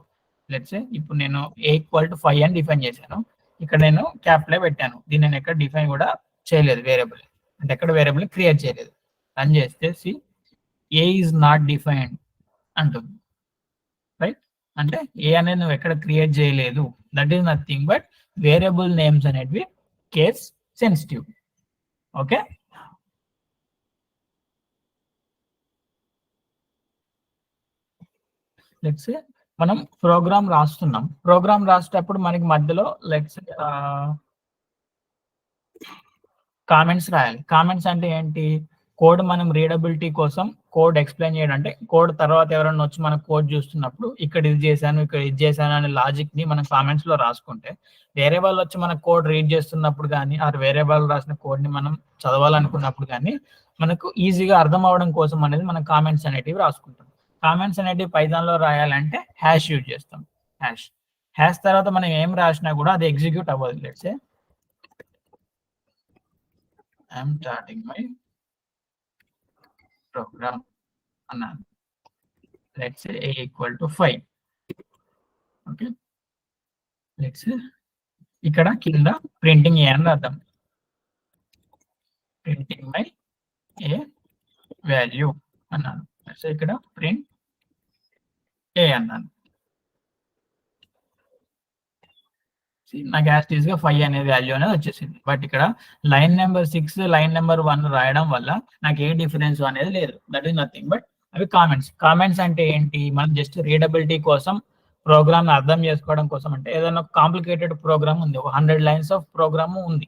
లెట్స్ సే ఇప్పుడు నేను ఏ ఈక్వల్ టు 5 అని డిఫైన్ చేశాను, ఇక్కడ నేను క్యాపిటల్ ఏ పెట్టాను. దీన్ని నేను ఎక్కడ డిఫైన్ కూడా చేయలేదు, వేరియబుల్ అంటే ఎక్కడ వేరియబుల్ క్రియేట్ చేయలేదు. రన్ చేస్తే see a is not defined అంటుంది, రైట్. అంటే ఏ అనేది నువ్వు ఎక్కడ క్రియేట్ చేయలేదు. That is nothing but variable names అనేటివి case sensitive. Okay, let's say మనం ప్రోగ్రామ్ రాస్తున్నాం. ప్రోగ్రామ్ రాసేటప్పుడు మనకి మధ్యలో లెట్స్ కామెంట్స్ రాయాలి. కామెంట్స్ అంటే ఏంటి? కోడ్ మనం రీడబిలిటీ కోసం కోడ్ ఎక్స్‌ప్లెయిన్ చేయడం. అంటే కోడ్ తర్వాత ఎవరైనా వచ్చి మన కోడ్ చూస్తున్నప్పుడు ఇక్కడ ఇది చేశాను, ఇక్కడ ఇది చేశాను అనే లాజిక్‌ని మనం కామెంట్స్‌లో రాసుకుంటే, వేరే వాళ్ళు వచ్చి మన కోడ్ రీడ్ చేస్తున్నప్పుడు గానీ, ఆర్ వేరే వాళ్ళు రాసిన కోడ్‌ని మనం చదవాలనుకున్నప్పుడు గానీ, మనకు ఈజీగా అర్థం అవ్వడం కోసం అనేది మనం కామెంట్స్ అనేటివి రాసుకుంటాం. కామెంట్స్ అనేటివి పైథాన్‌లో రాయాలంటే హాష్ యూజ్ చేస్తాం. హాష్. హాష్ తర్వాత మనం ఏం రాసినా కూడా అది ఎగ్జిక్యూట్ అవ్వదు. Let's say I'm starting my program అన్నాను. Let's say a equal to 5. Okay. Let's say ఇక్కడ కింద ప్రింటింగ్ ఏ అని రాద్దాం. ప్రింటింగ్ మై ఏ వాల్యూ అన్నాను. లెట్స్ సే ఇక్కడ ప్రింట్ ఏ అన్నాను. నాకు యాజ్ ఈజ్ గా 5 అనే వాల్యూ అనేది వచ్చేసింది. బట్ ఇక్కడ లైన్ నెంబర్ 6 లైన్ నెంబర్ 1 రాయడం వల్ల నాకు ఏ డిఫరెన్స్ అనేది లేదు. దట్ ఈస్ నథింగ్ బట్ అవి కామెంట్స్. కామెంట్స్ అంటే ఏంటి? మనం జస్ట్ రీడబిలిటీ కోసం ప్రోగ్రామ్ అర్థం చేసుకోవడం కోసం, అంటే ఏదైనా కాంప్లికేటెడ్ ప్రోగ్రామ్ ఉంది, ఒక 100 లైన్స్ ఆఫ్ ప్రోగ్రామ్ ఉంది.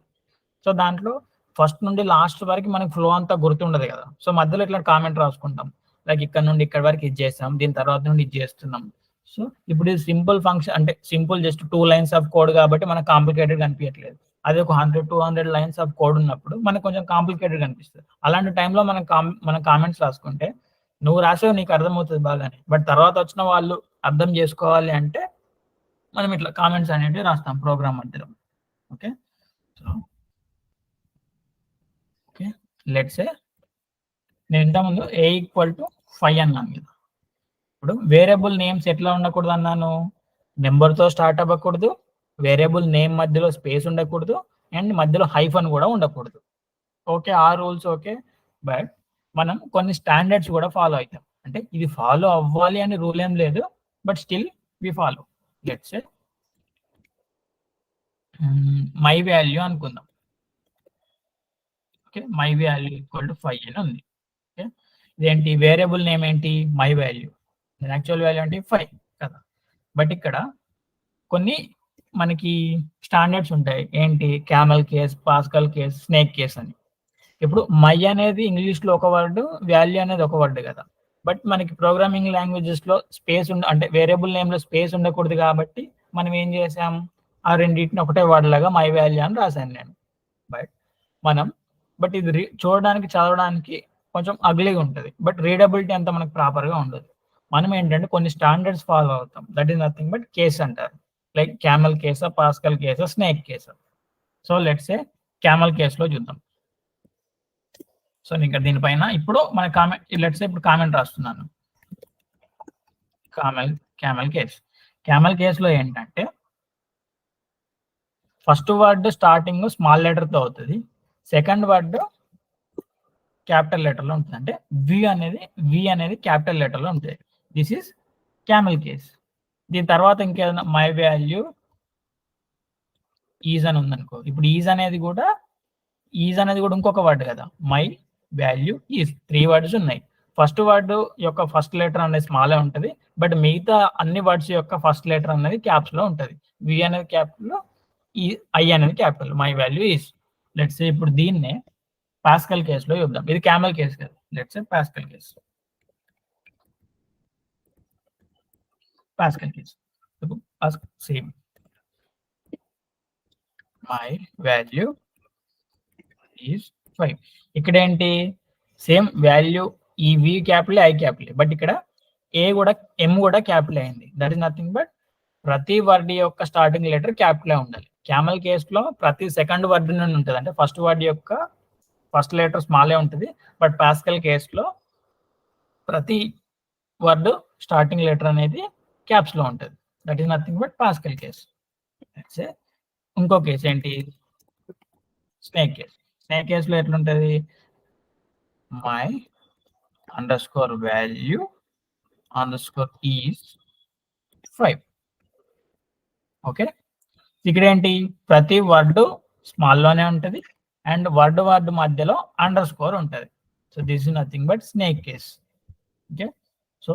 సో దాంట్లో ఫస్ట్ నుండి లాస్ట్ వరకు మనకి ఫ్లో అంతా గుర్తుండదు కదా. సో మధ్యలో ఇట్లా కామెంట్ రాసుకుంటాం. లైక్ ఇక్కడ నుండి ఇక్కడ వరకు ఇది చేస్తాం, దీని తర్వాత నుండి ఇది చేస్తున్నాం. సో ఇప్పుడు ఇది సింపుల్ ఫంక్షన్, అంటే simple just 2 lines of code కాబట్టి మనకు కాంప్లికేటెడ్ కనిపించట్లేదు. అదే ఒక 100-200 లైన్స్ ఆఫ్ కోడ్ ఉన్నప్పుడు మనకు కొంచెం కాంప్లికేటెడ్ కనిపిస్తుంది. అలాంటి టైంలో మనం కామెంట్స్ రాసుకుంటే, నువ్వు రాసావు నీకు అర్థమవుతుంది బాగానే, బట్ తర్వాత వచ్చిన వాళ్ళు అర్థం చేసుకోవాలి అంటే మనం ఇట్లా కామెంట్స్ అనేవి రాస్తాం ప్రోగ్రామ్ మధ్యలో. Okay. So okay, let's say నేను ఇంతకుముందు a ఈక్వల్ టు 5 అన్నాను కదా. ఇప్పుడు వేరియబుల్ నేమ్స్ ఎట్లా ఉండకూడదు అన్నాను? నెంబర్తో స్టార్ట్ అవ్వకూడదు, వేరియబుల్ నేమ్ మధ్యలో స్పేస్ ఉండకూడదు, అండ్ మధ్యలో హైఫన్ కూడా ఉండకూడదు. ఓకే, ఆ రూల్స్ ఓకే. బట్ మనం కొన్ని స్టాండర్డ్స్ కూడా ఫాలో అవుతాం. అంటే ఇది ఫాలో అవ్వాలి అని రూల్ ఏం లేదు, but still we follow. Let's say my value అనుకుందాం. Okay, my value equal to 5 అని ఉంది. ఓకే, ఇదేంటి? వేరియబుల్ నేమ్ ఏంటి? My value. యాక్చువల్ వాల్యూ అంటే 5 కదా. బట్ ఇక్కడ కొన్ని మనకి స్టాండర్డ్స్ ఉంటాయి. ఏంటి? Camel case, pascal case, snake case అని. ఇప్పుడు మై అనేది ఇంగ్లీష్లో ఒక వర్డ్, వాల్యూ అనేది ఒక వర్డ్ కదా. బట్ మనకి ప్రోగ్రామింగ్ లాంగ్వేజెస్లో స్పేస్ అంటే వేరియబుల్ నేమ్లో స్పేస్ ఉండకూడదు కాబట్టి మనం ఏం చేసాం? ఆ రెండింటిని ఒకటే వర్డ్ లాగా మై వాల్యూ అని రాశాను నేను. బట్ ఇది చూడడానికి చదవడానికి కొంచెం అగ్లీగా ఉంటుంది, బట్ రీడబిలిటీ అంతా మనకు ప్రాపర్గా ఉండదు. మనం ఏంటంటే కొన్ని స్టాండర్డ్స్ ఫాలో అవుతాం. That is nothing but case అంటారు. లైక్ క్యామెల్ కేసా, పాస్కల్ కేసా, స్నేక్ కేసా. సో లెట్స్ సే క్యామెల్ కేసులో చూద్దాం. సో ఇంకా దీనిపైన ఇప్పుడు మన కామెంట్, లెట్స్ సే ఇప్పుడు కామెంట్ రాస్తున్నాను. Camel case. క్యామెల్ కేసులో ఏంటంటే ఫస్ట్ వర్డ్ స్టార్టింగ్ స్మాల్ లెటర్తో అవుతుంది, సెకండ్ వర్డ్ క్యాపిటల్ లెటర్లో ఉంటుంది. అంటే వి అనేది క్యాపిటల్ లెటర్లో ఉంటుంది. This is camel case. దీని తర్వాత ఇంకేదైనా మై వాల్యూ ఈజ్ అని ఉందనుకో. ఇప్పుడు ఈజ్ అనేది కూడా ఇంకొక వర్డ్ కదా. మై వాల్యూ ఈజ్ 3 వర్డ్స్ ఉన్నాయి. ఫస్ట్ వర్డ్ యొక్క ఫస్ట్ లెటర్ అనేది స్మాల్ ఉంటుంది, బట్ మిగతా అన్ని వర్డ్స్ యొక్క ఫస్ట్ లెటర్ అనేది క్యాప్స్ లో ఉంటుంది. వి అనేది క్యాపిటల్, ఐ అనేది capital. My value is. Let's say ఇప్పుడు దీన్నే పాస్కల్ కేసులో చూద్దాం. ఇది క్యామెల్ కేస్ కదా. Let's say pascal case. Same my value is 5. ఇక్కడ ఏంటి? సేమ్ వాల్యూ, ఈ వి క్యాపిటల్, ఐ క్యాపిటల్, బట్ ఇక్కడ ఎం కూడా క్యాపిటల్ అయింది. దట్ ఈస్ నథింగ్ బట్ ప్రతి వర్డ్ యొక్క స్టార్టింగ్ లెటర్ క్యాపిటల్ ఉండాలి. క్యామెల్ కేసులో ప్రతి సెకండ్ వర్డ్ నుండి ఉంటుంది, అంటే ఫస్ట్ వర్డ్ యొక్క ఫస్ట్ లెటర్ స్మాలే ఉంటుంది. బట్ పాస్కల్ కేసులో ప్రతి వర్డ్ స్టార్టింగ్ లెటర్ అనేది క్యాప్స్ లో ఉంటుంది. That is nothing but pascal case. ఇంకో కేసు ఏంటి? Snake case. స్నేక్ కేసులో ఎట్లుంటది? My underscore value underscore is 5. Okay, ఇక్కడ ఏంటి? ప్రతి వర్డ్ స్మాల్లోనే ఉంటుంది అండ్ వర్డ్ మధ్యలో అండర్ స్కోర్ ఉంటుంది. So this is nothing but snake case. Okay, so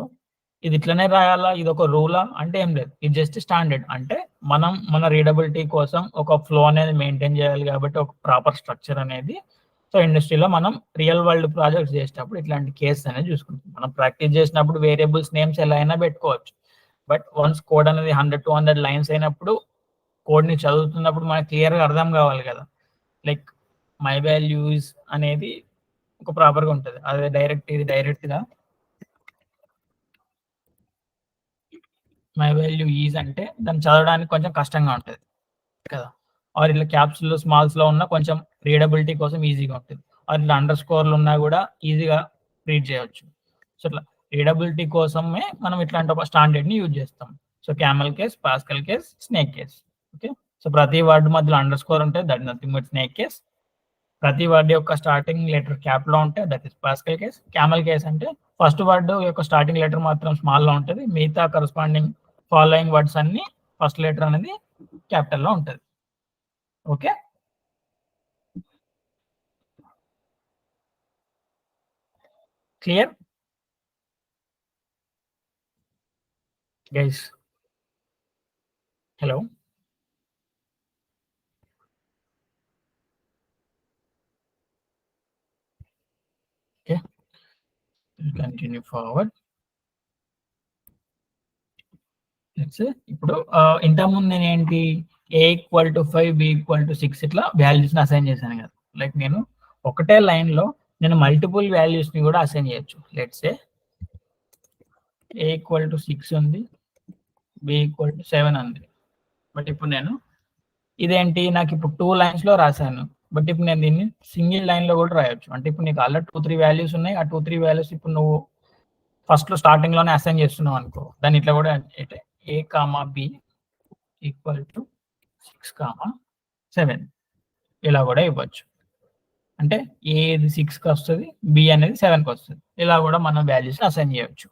ఇది ఇట్లనే రాయాలా, ఇది ఒక రూలా అంటే ఏం లేదు. ఇది జస్ట్ స్టాండర్డ్. అంటే మనం మన రీడబిలిటీ కోసం ఒక ఫ్లో అనేది మెయింటైన్ చేయాలి కాబట్టి ఒక ప్రాపర్ స్ట్రక్చర్ అనేది. సో ఇండస్ట్రీలో మనం రియల్ వరల్డ్ ప్రాజెక్ట్స్ చేసేటప్పుడు ఇట్లాంటి కేసెస్ అనేది చూసుకుంటాం. మనం ప్రాక్టీస్ చేసినప్పుడు వేరియబుల్స్ నేమ్స్ ఎలా అయినా పెట్టుకోవచ్చు. బట్ వన్స్ కోడ్ అనేది 100-200 లైన్స్ అయినప్పుడు కోడ్ని చదువుతున్నప్పుడు మనకి క్లియర్గా అర్థం కావాలి కదా. లైక్ మై వాల్యూస్ అనేది ఒక ప్రాపర్గా ఉంటుంది. అదే ఇది డైరెక్ట్గా మై వాల్యూ ఈజ్ అంటే దాన్ని చదవడానికి కొంచెం కష్టంగా ఉంటుంది కదా. ఆర్ ఇట్లా క్యాప్స్లో స్మాల్స్లో ఉన్న కొంచెం రీడబిలిటీ కోసం ఈజీగా ఉంటుంది. ఆర్ ఇట్లా అండర్ స్కోర్లు ఉన్నా కూడా ఈజీగా రీడ్ చేయవచ్చు. సో ఇట్లా రీడబిలిటీ కోసమే మనం ఇట్లాంటి ఒక స్టాండర్డ్ని యూజ్ చేస్తాం. So camel case, pascal case, snake case. Okay, so ప్రతి వర్డ్ మధ్యలో అండర్ స్కోర్ ఉంటే that nothing but snake case. ప్రతి వర్డ్ యొక్క స్టార్టింగ్ లెటర్ క్యాప్ లో ఉంటే that is pascal case. Camel case అంటే ఫస్ట్ వర్డ్ యొక్క స్టార్టింగ్ లెటర్ మాత్రం స్మాల్ లో ఉంటుంది, మిగతా కరస్పాండింగ్ ఫాలోయింగ్ వర్డ్స్ అన్ని ఫస్ట్ లెటర్ అనేది క్యాపిటల్ లో ఉంటుంది. Okay, clear guys? Hello, okay, continue forward. ఇప్పుడు ఇంతకుముందు నేను ఏంటి a = 5, b = 6 ఇట్లా వాల్యూస్ ని అసైన్ చేశాను కదా. లైక్ నేను ఒకటే లైన్ లో నేను మల్టిపుల్ వాల్యూస్ ని కూడా అసైన్ చేయొచ్చు. లెట్స్ సే a = 6 ఉంది, b = 7 ఉంది. బట్ ఇప్పుడు నేను ఇదేంటి నాకు ఇప్పుడు 2 లైన్స్ లో రాశాను. బట్ ఇప్పుడు నేను దీన్ని సింగిల్ లైన్ లో కూడా రాయొచ్చు. అంటే ఇప్పుడు నీకు ఆల్రెడీ 2-3 వాల్యూస్ ఉన్నాయి. ఆ 2-3 వాల్యూస్ ఇప్పుడు నువ్వు ఫస్ట్ లో స్టార్టింగ్ లోనే అసైన్ చేస్తున్నావు అనుకో, దాన్ని ఇట్లా కూడా అంటే a, b = 6, 7 ఇలా కూడా ఇవ్వచ్చు. అంటే a 6కి వస్తుంది, b అనేది 7కి వస్తుంది. ఇలా కూడా మనం వాల్యూస్ అసైన్ చేయొచ్చు.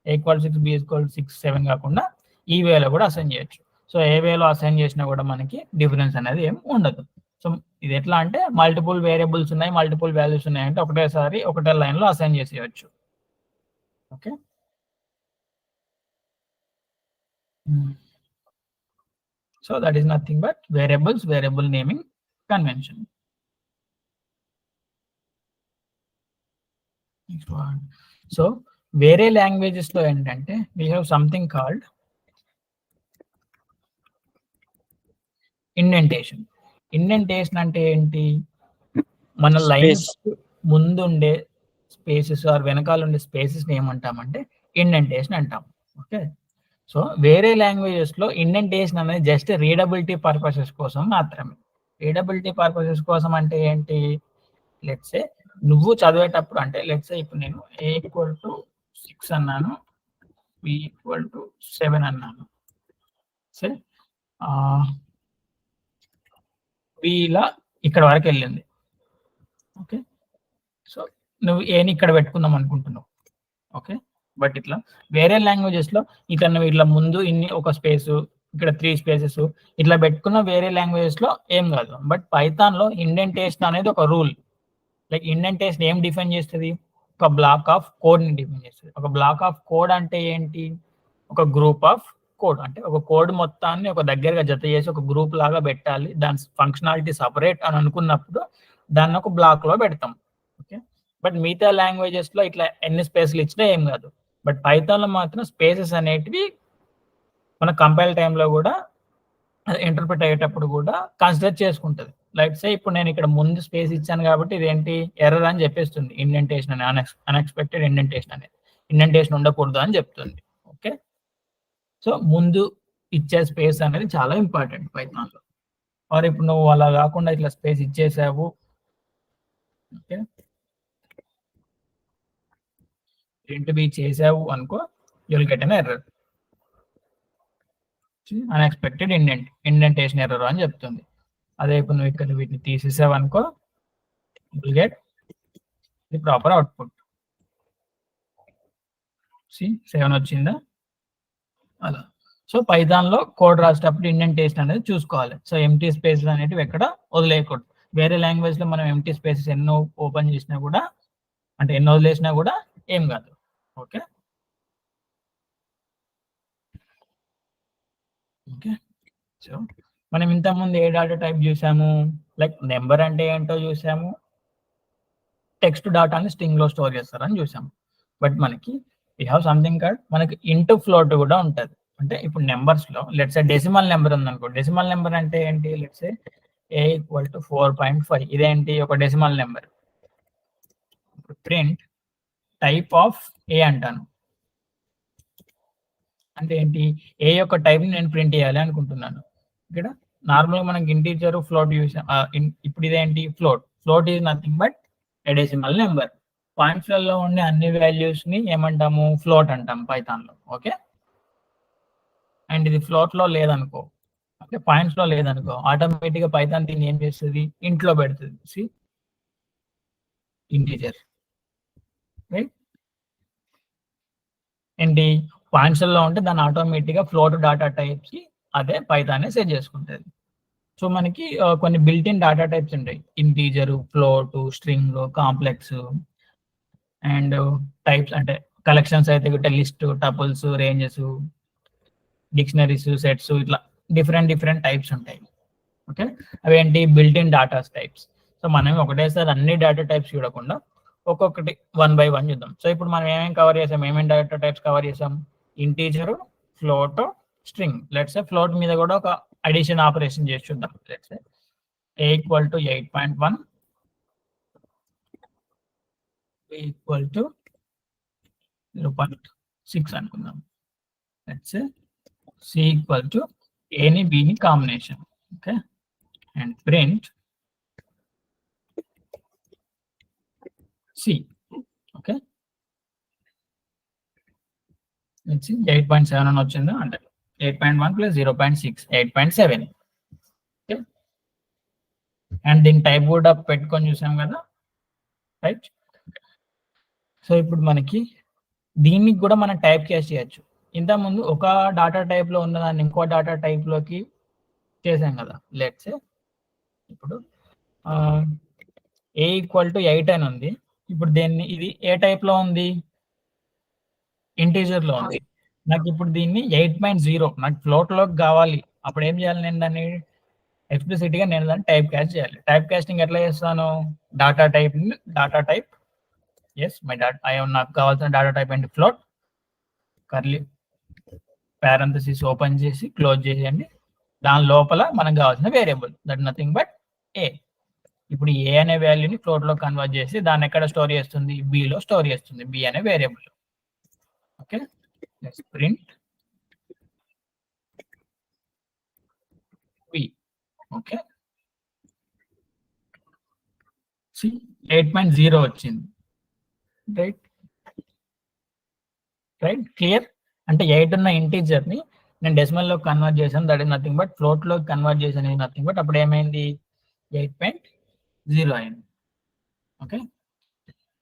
a = 6, b = 6, 7 కాకుండా ఈ వేలో కూడా అసైన్ చేయొచ్చు. సో ఏ వేలో అసైన్ చేసినా కూడా మనకి డిఫరెన్స్ అనేది ఏం ఉండదు. సో ఇది ఎట్లా అంటే మల్టిపుల్ వేరియబుల్స్ ఉన్నాయి, మల్టిపుల్ వాల్యూస్ ఉన్నాయి అంటే ఒకటేసారి ఒకటే లైన్ లో అసైన్ చేసేయచ్చు. Okay, so that is nothing but variable naming convention. So వేరే లాంగ్వేజెస్ లో ఏంటంటే we have something called indentation. Indentation అంటే ఏంటి? మన లైన్ ముందుండే స్పేసెస్ ఆర్ వెనకాల ఉండే స్పేసెస్ ని ఏమంటామంటే ఇండెంటేషన్ అంటాం. ఓకే, సో వేరే లాంగ్వేజెస్ లో ఇండెంటేషన్ అనేది జస్ట్ రీడబిలిటీ పర్పసెస్ కోసం మాత్రమే. రీడబిలిటీ పర్పసెస్ కోసం అంటే ఏంటి? లెట్స్ సే నువ్వు చదివేటప్పుడు అంటే లెట్స్ సే ఇప్పుడు నేను a = 6 అన్నాను, b = 7 అన్నాను. సరే, b ఇలా ఇక్కడ వరకు వెళ్ళింది. ఓకే, సో నువ్వు ఏని ఇక్కడ పెట్టుకుందాం అనుకుంటున్నావు. ఓకే, బట్ ఇట్లా వేరే లాంగ్వేజెస్ లో ఇట్లా నువ్వు ఇట్లా ముందు ఇన్ని ఒక స్పేస్, ఇక్కడ 3 స్పేసెస్ ఇట్లా పెట్టుకున్న వేరే లాంగ్వేజెస్ లో ఏం కాదు. బట్ పైథాన్ లో ఇండెంటేషన్ అనేది ఒక రూల్. లైక్ ఇండెంటేషన్ ఏం డిఫైన్ చేస్తుంది? ఒక బ్లాక్ ఆఫ్ కోడ్ ని డిఫైన్ చేస్తుంది. ఒక బ్లాక్ ఆఫ్ కోడ్ అంటే ఏంటి? ఒక గ్రూప్ ఆఫ్ కోడ్. అంటే ఒక కోడ్ మొత్తాన్ని ఒక దగ్గరగా జత చేసి ఒక గ్రూప్ లాగా పెట్టాలి, దాని ఫంక్షనాలిటీ సపరేట్ అని అనుకున్నప్పుడు దాన్ని ఒక బ్లాక్ లో పెడతాం. ఓకే, బట్ మిగతా లాంగ్వేజెస్ లో ఇట్లా ఎన్ని స్పేస్లు ఇచ్చినా ఏం కాదు. బట్ పైథాన్ లో మాత్రం స్పేసెస్ అనేటివి మన కంపైల్ టైంలో కూడా ఇంటర్ప్రిట్ అయ్యేటప్పుడు కూడా కన్సిడర్ చేసుకుంటుంది. లైక్ సే ఇప్పుడు నేను ఇక్కడ ముందు స్పేస్ ఇచ్చాను కాబట్టి ఇదేంటి ఎర్రర్ అని చెప్పేస్తుంది. ఇండెంటేషన్ అని అన్ఎక్స్పెక్టెడ్ ఇండెంటేషన్ అనేది, ఇండెంటేషన్ ఉండకూడదు అని చెప్తుంది. ఓకే, సో ముందు ఇచ్చే స్పేస్ అనేది చాలా ఇంపార్టెంట్ పైథాన్ లో. మరి ఇప్పుడు నువ్వు అలా కాకుండా ఇట్లా స్పేస్ ఇచ్చేసావు, ఓకే, ప్రింట్ బి చేసావు అనుకో, యుల్ గెట్ ఎన్ ఎర్రర్. అన్ఎక్స్పెక్టెడ్ ఇండెంటేషన్ ఎర్రర్ అని చెప్తుంది. అదే ఇప్పుడు నువ్వు ఇక్కడ వీటిని తీసేసావు అనుకో, you'll get the proper output. 7 వచ్చిందా? అలా. సో పైథాన్ లో కోడ్ రాసేటప్పుడు ఇండెంటేషన్ అనేది చూసుకోవాలి. సో ఎంటీ స్పేసెస్ అనేటివి ఎక్కడ వదిలేయకూడదు. వేరే లాంగ్వేజ్ లో మనం ఎంటీ స్పేసెస్ ఎన్నో ఓపెన్ చేసినా కూడా, అంటే ఎన్నో వదిలేసినా కూడా ఏం కాదు. ఓకే, ఓకే, సో మనం ఇంతకుముందు ఏ డేటా టైప్ చూసాము, లైక్ నెంబర్ అంటే ఏంటో చూసాము, టెక్స్ట్ డాటాని స్ట్రింగ్ లో స్టోర్ చేస్తారని చూసాము. బట్ మనకి వి హావ్ సంథింగ్ కాల్డ్ మనకి ఇంటూ ఫ్లోట్ కూడా ఉంటుంది. అంటే ఇప్పుడు నెంబర్స్ లో లెట్స్ డెసిమల్ నెంబర్ ఉందనుకో, డెసిమల్ నెంబర్ అంటే ఏంటి, లెట్స్ ఏ ఈక్వల్ టు 4.5, ఇదేంటి ఒక decimal number. Print type of a అంటాను, అంటే ఏంటి, ఏ యొక్క టైప్ ని నేను ప్రింట్ చేయాలి అనుకుంటున్నాను. ఇక్కడ నార్మల్గా మనకి ఇంటీజర్ ఫ్లోట్ చూసాం, ఇప్పుడు ఇదేంటి float. Float is nothing but a decimal number. పాయింట్స్లలో ఉండే అన్ని వాల్యూస్ ని ఏమంటాము, ఫ్లోట్ అంటాం పైథాన్ లో. ఓకే, అండ్ ఇది ఫ్లోట్ లో లేదనుకో, అంటే పాయింట్స్ లో లేదనుకో, ఆటోమేటిక్ గా పైథాన్ దీన్ని ఏం చేస్తుంది, ఇంట్లో పెడుతుంది, ఇంటీజర్. రైట్, ఏంటి పాయింట్స్ లో ఉంటే దాన్ని ఆటోమేటిక్ గా ఫ్లోట్ డాటా టైప్ కి అదే పైథాన్ సెట్ చేసుకుంటుంది. సో మనకి కొన్ని బిల్ట్ ఇన్ డాటా టైప్స్ ఉంటాయి, integer, float, string, complex and types అంటే కలెక్షన్స్ అయితే list, tuples, ranges, dictionaries, sets, ఇట్లా డిఫరెంట్ టైప్స్ ఉంటాయి. ఓకే, అవేంటి built in data types. So మనం ఒకటేసారి అన్ని డేటా టైప్స్ చూడకుండా ఒక్కొక్కటి 1 by 1 చూద్దాం. సో ఇప్పుడు మనం ఏమేమి కవర్ చేసాం, ఏమేమి డేటా టైప్స్ కవర్ చేసాం, integer, float, string. Let's say float మీద కూడా ఒక అడిషన్ ఆపరేషన్ చేసి చూద్దాం. Let's say a equal to 8.1, b equal to 0.6 అనుకుందాం. Let's say c equal to a ని b ని combination. Okay, and print c. Okay, 8.7 అని వచ్చింది, అంటే 8.1 plus 0.6 8.7. ఓకే, అండ్ దీని టైప్ కూడా పెట్టుకొని చూసాం కదా, రైట్. సో ఇప్పుడు మనకి దీనికి కూడా మనం టైప్ క్యాస్ట్ చేయొచ్చు. ఇంతకుముందు ఒక డాటా టైప్ లో ఉన్నదాన్ని ఇంకో డాటా టైప్ లోకి చేసాం కదా. లెట్స్ ఇప్పుడు ఏ ఈక్వల్ టు 8 అని ఉంది. ఇప్పుడు దీన్ని ఇది ఏ టైప్ లో ఉంది, ఇంటీజర్ లో ఉంది. నాకు ఇప్పుడు దీన్ని 8.0 నాకు ఫ్లోట్ లోకి కావాలి. అప్పుడు ఏం చేయాలి, నేను దాన్ని ఎక్స్ప్లిసిట్ గా నేను దాన్ని టైప్ క్యాస్ట్ చేయాలి. టైప్ కాస్టింగ్ ఎట్లా చేస్తాను, డాటా టైప్ ఎస్ మై నాకు కావాల్సిన డాటా టైప్ ఏంటి, ఫ్లోట్, కర్లీ పారెంథసిస్ ఓపెన్ చేసి క్లోజ్ చేయండి. దాని లోపల మనకు కావాల్సిన వేరియబుల్ దట్ నథింగ్ బట్ ఏ. ఇప్పుడు ఏ అనే వాల్యూని ఫ్లోట్ లో కన్వర్ట్ చేసి దాన్ని ఎక్కడ స్టోర్ చేస్తుంది, బి లో స్టోర్ చేస్తుంది, బి అనే variable. Okay, print B. Okay, 8.0 వచ్చింది. Right, clear. అంటే 8 ఉన్న ఇంటీజర్ ని నేను డెసిమల్ లో కన్వర్ట్ చేశాను, that is nothing but float లో కన్వర్ట్ చేశాను, నథింగ్ బట్ అప్పుడు ఏమైంది 8.0 అయింది. ఓకే,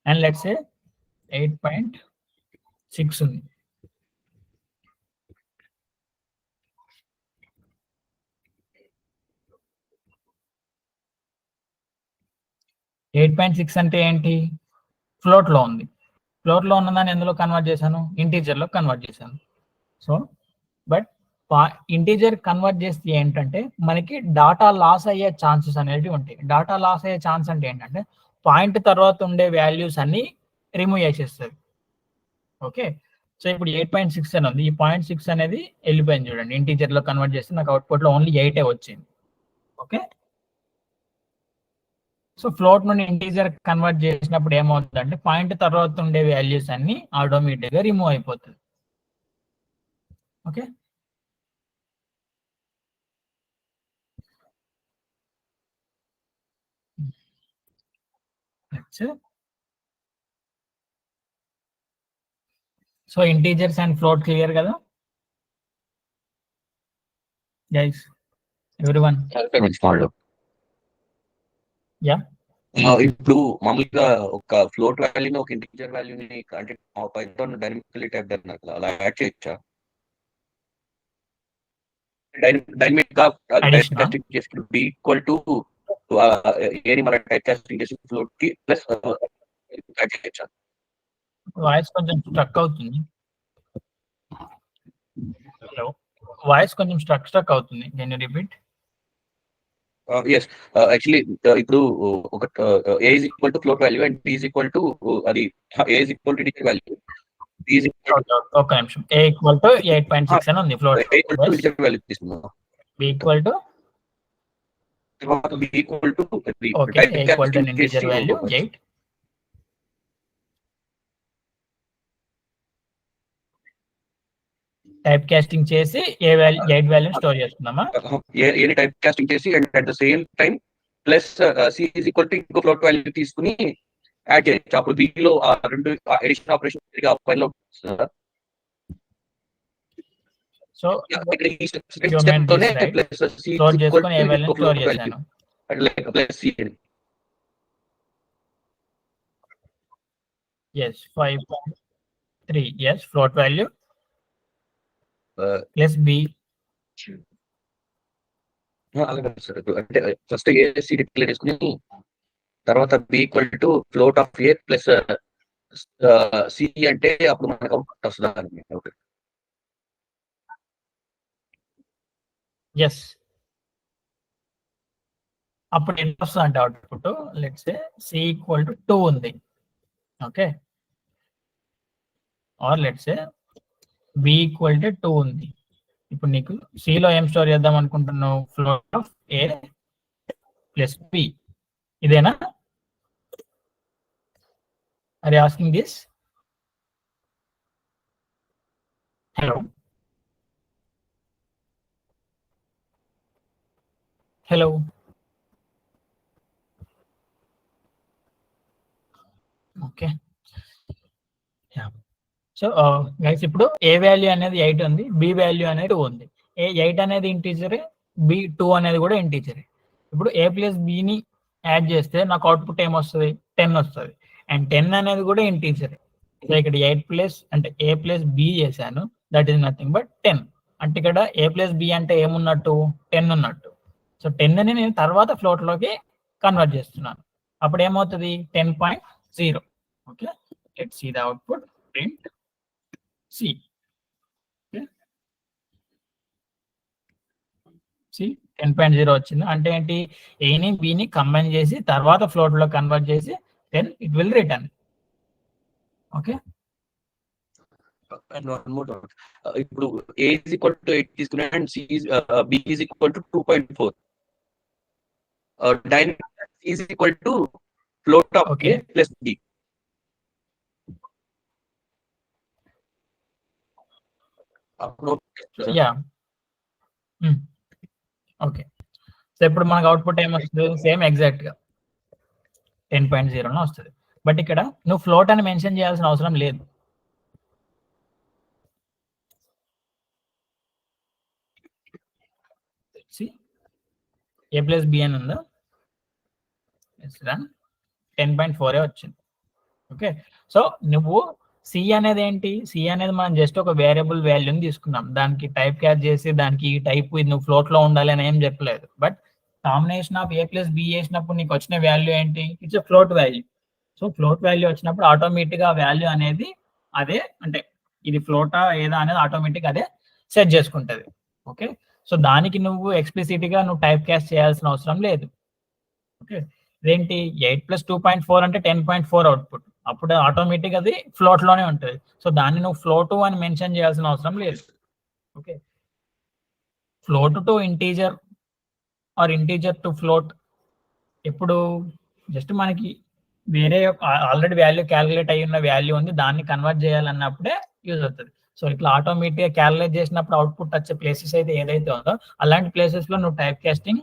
అండ్ లెట్స్ సే 8.6 ఉంది. అంటే ఏంటి, ఫ్లోట్ లో ఉంది. ఫ్లోట్ లో ఉన్నదాన్ని ఎందులో కన్వర్ట్ చేశాను, ఇంటీజర్ లో కన్వర్ట్ చేశాను. సో బట్ ఇంటీజర్ కన్వర్ట్ చేస్తే ఏంటంటే మనకి డాటా లాస్ అయ్యే ఛాన్సెస్ అనేవి ఉంటాయి. డాటా లాస్ అయ్యే ఛాన్స్ అంటే ఏంటంటే పాయింట్ తర్వాత ఉండే వాల్యూస్ అన్ని రిమూవ్ చేసేస్తుంది. ఓకే, సో ఇప్పుడు 8.6 అని ఉంది, ఈ 0.6 అనేది వెళ్ళిపోయింది చూడండి. ఇంటీజర్ లో కన్వర్ట్ చేస్తే నాకు అవుట్పుట్ లో ఓన్లీ 8 వచ్చింది. ఓకే, సో ఫ్లోట్ నుండి ఇంటీజర్ కన్వర్ట్ చేసినప్పుడు ఏమవుతుంది అంటే పాయింట్ తర్వాత ఉండే వాల్యూస్ అన్ని ఆటోమేటిక్ గా రిమూవ్ అయిపోతుంది. Okay, so integers and float clear కదా గైస్, ఎవ్రీవన్? యా, ఇప్పుడు మామూలుగా ఒక ఫ్లోట్ వాల్యూని ఒక ఇంటీజర్ వాల్యూని అంటే పైథాన్ డైనమికల్లీ టైప్ చేస్తున్నారు, అలా యాడ్ చేయొచ్చా? డైనమిక్ గా టైప్ చేసి బి ఈక్వల్ టు ఏని మన టైప్ కాస్టింగ్ చేసి ఫ్లోట్ కి ప్లస్ యాడ్ చేయొచ్చా? వాయిస్ కొంచెం స్ట్రక్ అవుతుంది. హలో, వాయిస్ కొంచెం స్ట్రక్ అవుతుంది. Can you repeat? Yes actually ఇప్పుడు ఒక a is equal to float value and b is equal to అది a is equal to integer value, b is equal to ఒక్క నిమిషం. A equal to 8.6 అని ఉంది float. A equal to integer value తీసుకుందాం. B equal to తర్వాత B equal to okay, A equal to integer value 8. Type casting చేసి A value 8 value store చేస్తున్నామా? A type casting చేసి and at the same time plus C is equal to ఇంకో float value తీసుకుని add చేయొచ్చు. అప్పుడు below ఆ రెండు edition operation ఫైల్లో సో ఇక్కడ ఈ You meant తోనే this, right? Plus C store is equal చేసుకొని ఏ టు వాల్యూ ఇంకో స్టోర్ ఫ్లోట్ వాల్యూ చేశాను. Like plus C yes 5.3 yes float value plus b. అలాగే సార్. అంటే ఫస్ట్ ఏసి డిక్లేర్ చేసుకుని తర్వాత B equal to float of A plus C అంటే అప్పుడు మనకు అవుట్పుట్ వస్తుంది. ఓకే, yes అప్పుడు ఎంత వస్తుంది అంటే output let's say c equal to 2 ఉంది. Okay, or let's say b equal to 2 ఉంది. ఇప్పుడు నీకు సిలో ఏం స్టోర్ చేద్దాం అనుకుంటున్నావు? Float of A plus b. ఇదేనా? Are you asking this? Hello hello okay, so guys ఇప్పుడు ఏ వాల్యూ అనేది 8 ఉంది, బి వాల్యూ అనేది 2 ఉంది. ఏ 8 అనేది ఇంటీజరే, బి 2 అనేది కూడా ఇంటీజరే. ఇప్పుడు ఏ ప్లస్ బిని యాడ్ చేస్తే నాకు అవుట్పుట్ ఏమొస్తుంది? 10 వస్తుంది. అండ్ 10 అనేది కూడా ఇంటీజరే. సో ఇక్కడ 8 ప్లస్ అంటే ఏ ప్లస్ బి చేశాను, దట్ ఈస్ నథింగ్ బట్ 10. అంటే ఇక్కడ ఏ ప్లస్ బి అంటే ఏమున్నట్టు? 10 ఉన్నట్టు. సో 10 ని నేను తర్వాత ఫ్లోట్ లోకి కన్వర్ట్ చేస్తున్నాను. అప్పుడు ఏమవుతుంది? 10.0. ఓకే, let's see the output. Print C. C 10.0 వచ్చింది. అంటే ఏంటి? ఏని బిని కంబైన్ చేసి తర్వాత ఫ్లోట్ లో కన్వర్ట్ చేసి then it will return. Okay, and one more doubt. ఇప్పుడు ఏ ఈజ్ ఈక్వల్ టు 8 తీసుకున్నా and C B is equal to 2.4. Dynamic is equal to float of A plus B. Yeah okay, so ఇప్పుడు మనకు output ఏమొస్తుంది? Same exact గా 10.0 వస్తుంది. But ఇక్కడ నువ్వు float అని మెన్షన్ చేయాల్సిన అవసరం లేదు. ఏ ప్లస్ బి అని ఉందా? 10.4 వచ్చింది. ఓకే, సో నువ్వు సి అనేది ఏంటి? సి అనేది మనం జస్ట్ ఒక వేరియబుల్ వాల్యూని తీసుకున్నాం, దానికి టైప్ క్యాచ్ చేసి దానికి ఈ టైప్ నువ్వు ఫ్లోట్ లో ఉండాలి అని ఏం చెప్పలేదు. But combination of A plus B చేసినప్పుడు నీకు వచ్చిన వాల్యూ ఏంటి? It's float value. So float value వచ్చినప్పుడు ఆటోమేటిక్ గా వాల్యూ అనేది అదే, అంటే ఇది ఫ్లోటా ఏదా అనేది ఆటోమేటిక్ అదే సెట్ చేసుకుంటది. ఓకే, సో దానికి నువ్వు ఎక్స్ప్లిసిట్ గా నువ్వు టైప్ క్యాచ్ చేయాల్సిన అవసరం లేదు. ఓకే, ఇదేంటి 8 ప్లస్ 2.4 అంటే 10.4 అవుట్పుట్. అప్పుడు ఆటోమేటిక్ అది ఫ్లోట్ లోనే ఉంటుంది. సో దాన్ని నువ్వు ఫ్లోట్ అని మెన్షన్ చేయాల్సిన అవసరం లేదు. Okay, float to integer or integer to float ఇప్పుడు జస్ట్ మనకి వేరే ఆల్రెడీ వాల్యూ క్యాలిక్యులేట్ అయ్యి ఉన్న వాల్యూ ఉంది, దాన్ని కన్వర్ట్ చేయాలన్నప్పుడే యూజ్ అవుతుంది. సో ఇట్లా ఆటోమేటిక్ గా క్యాలిక్యులేట్ చేసినప్పుడు అవుట్పుట్ వచ్చే ప్లేసెస్ అయితే ఏదైతే ఉందో అలాంటి ప్లేసెస్ లో నువ్వు టైప్ కాస్టింగ్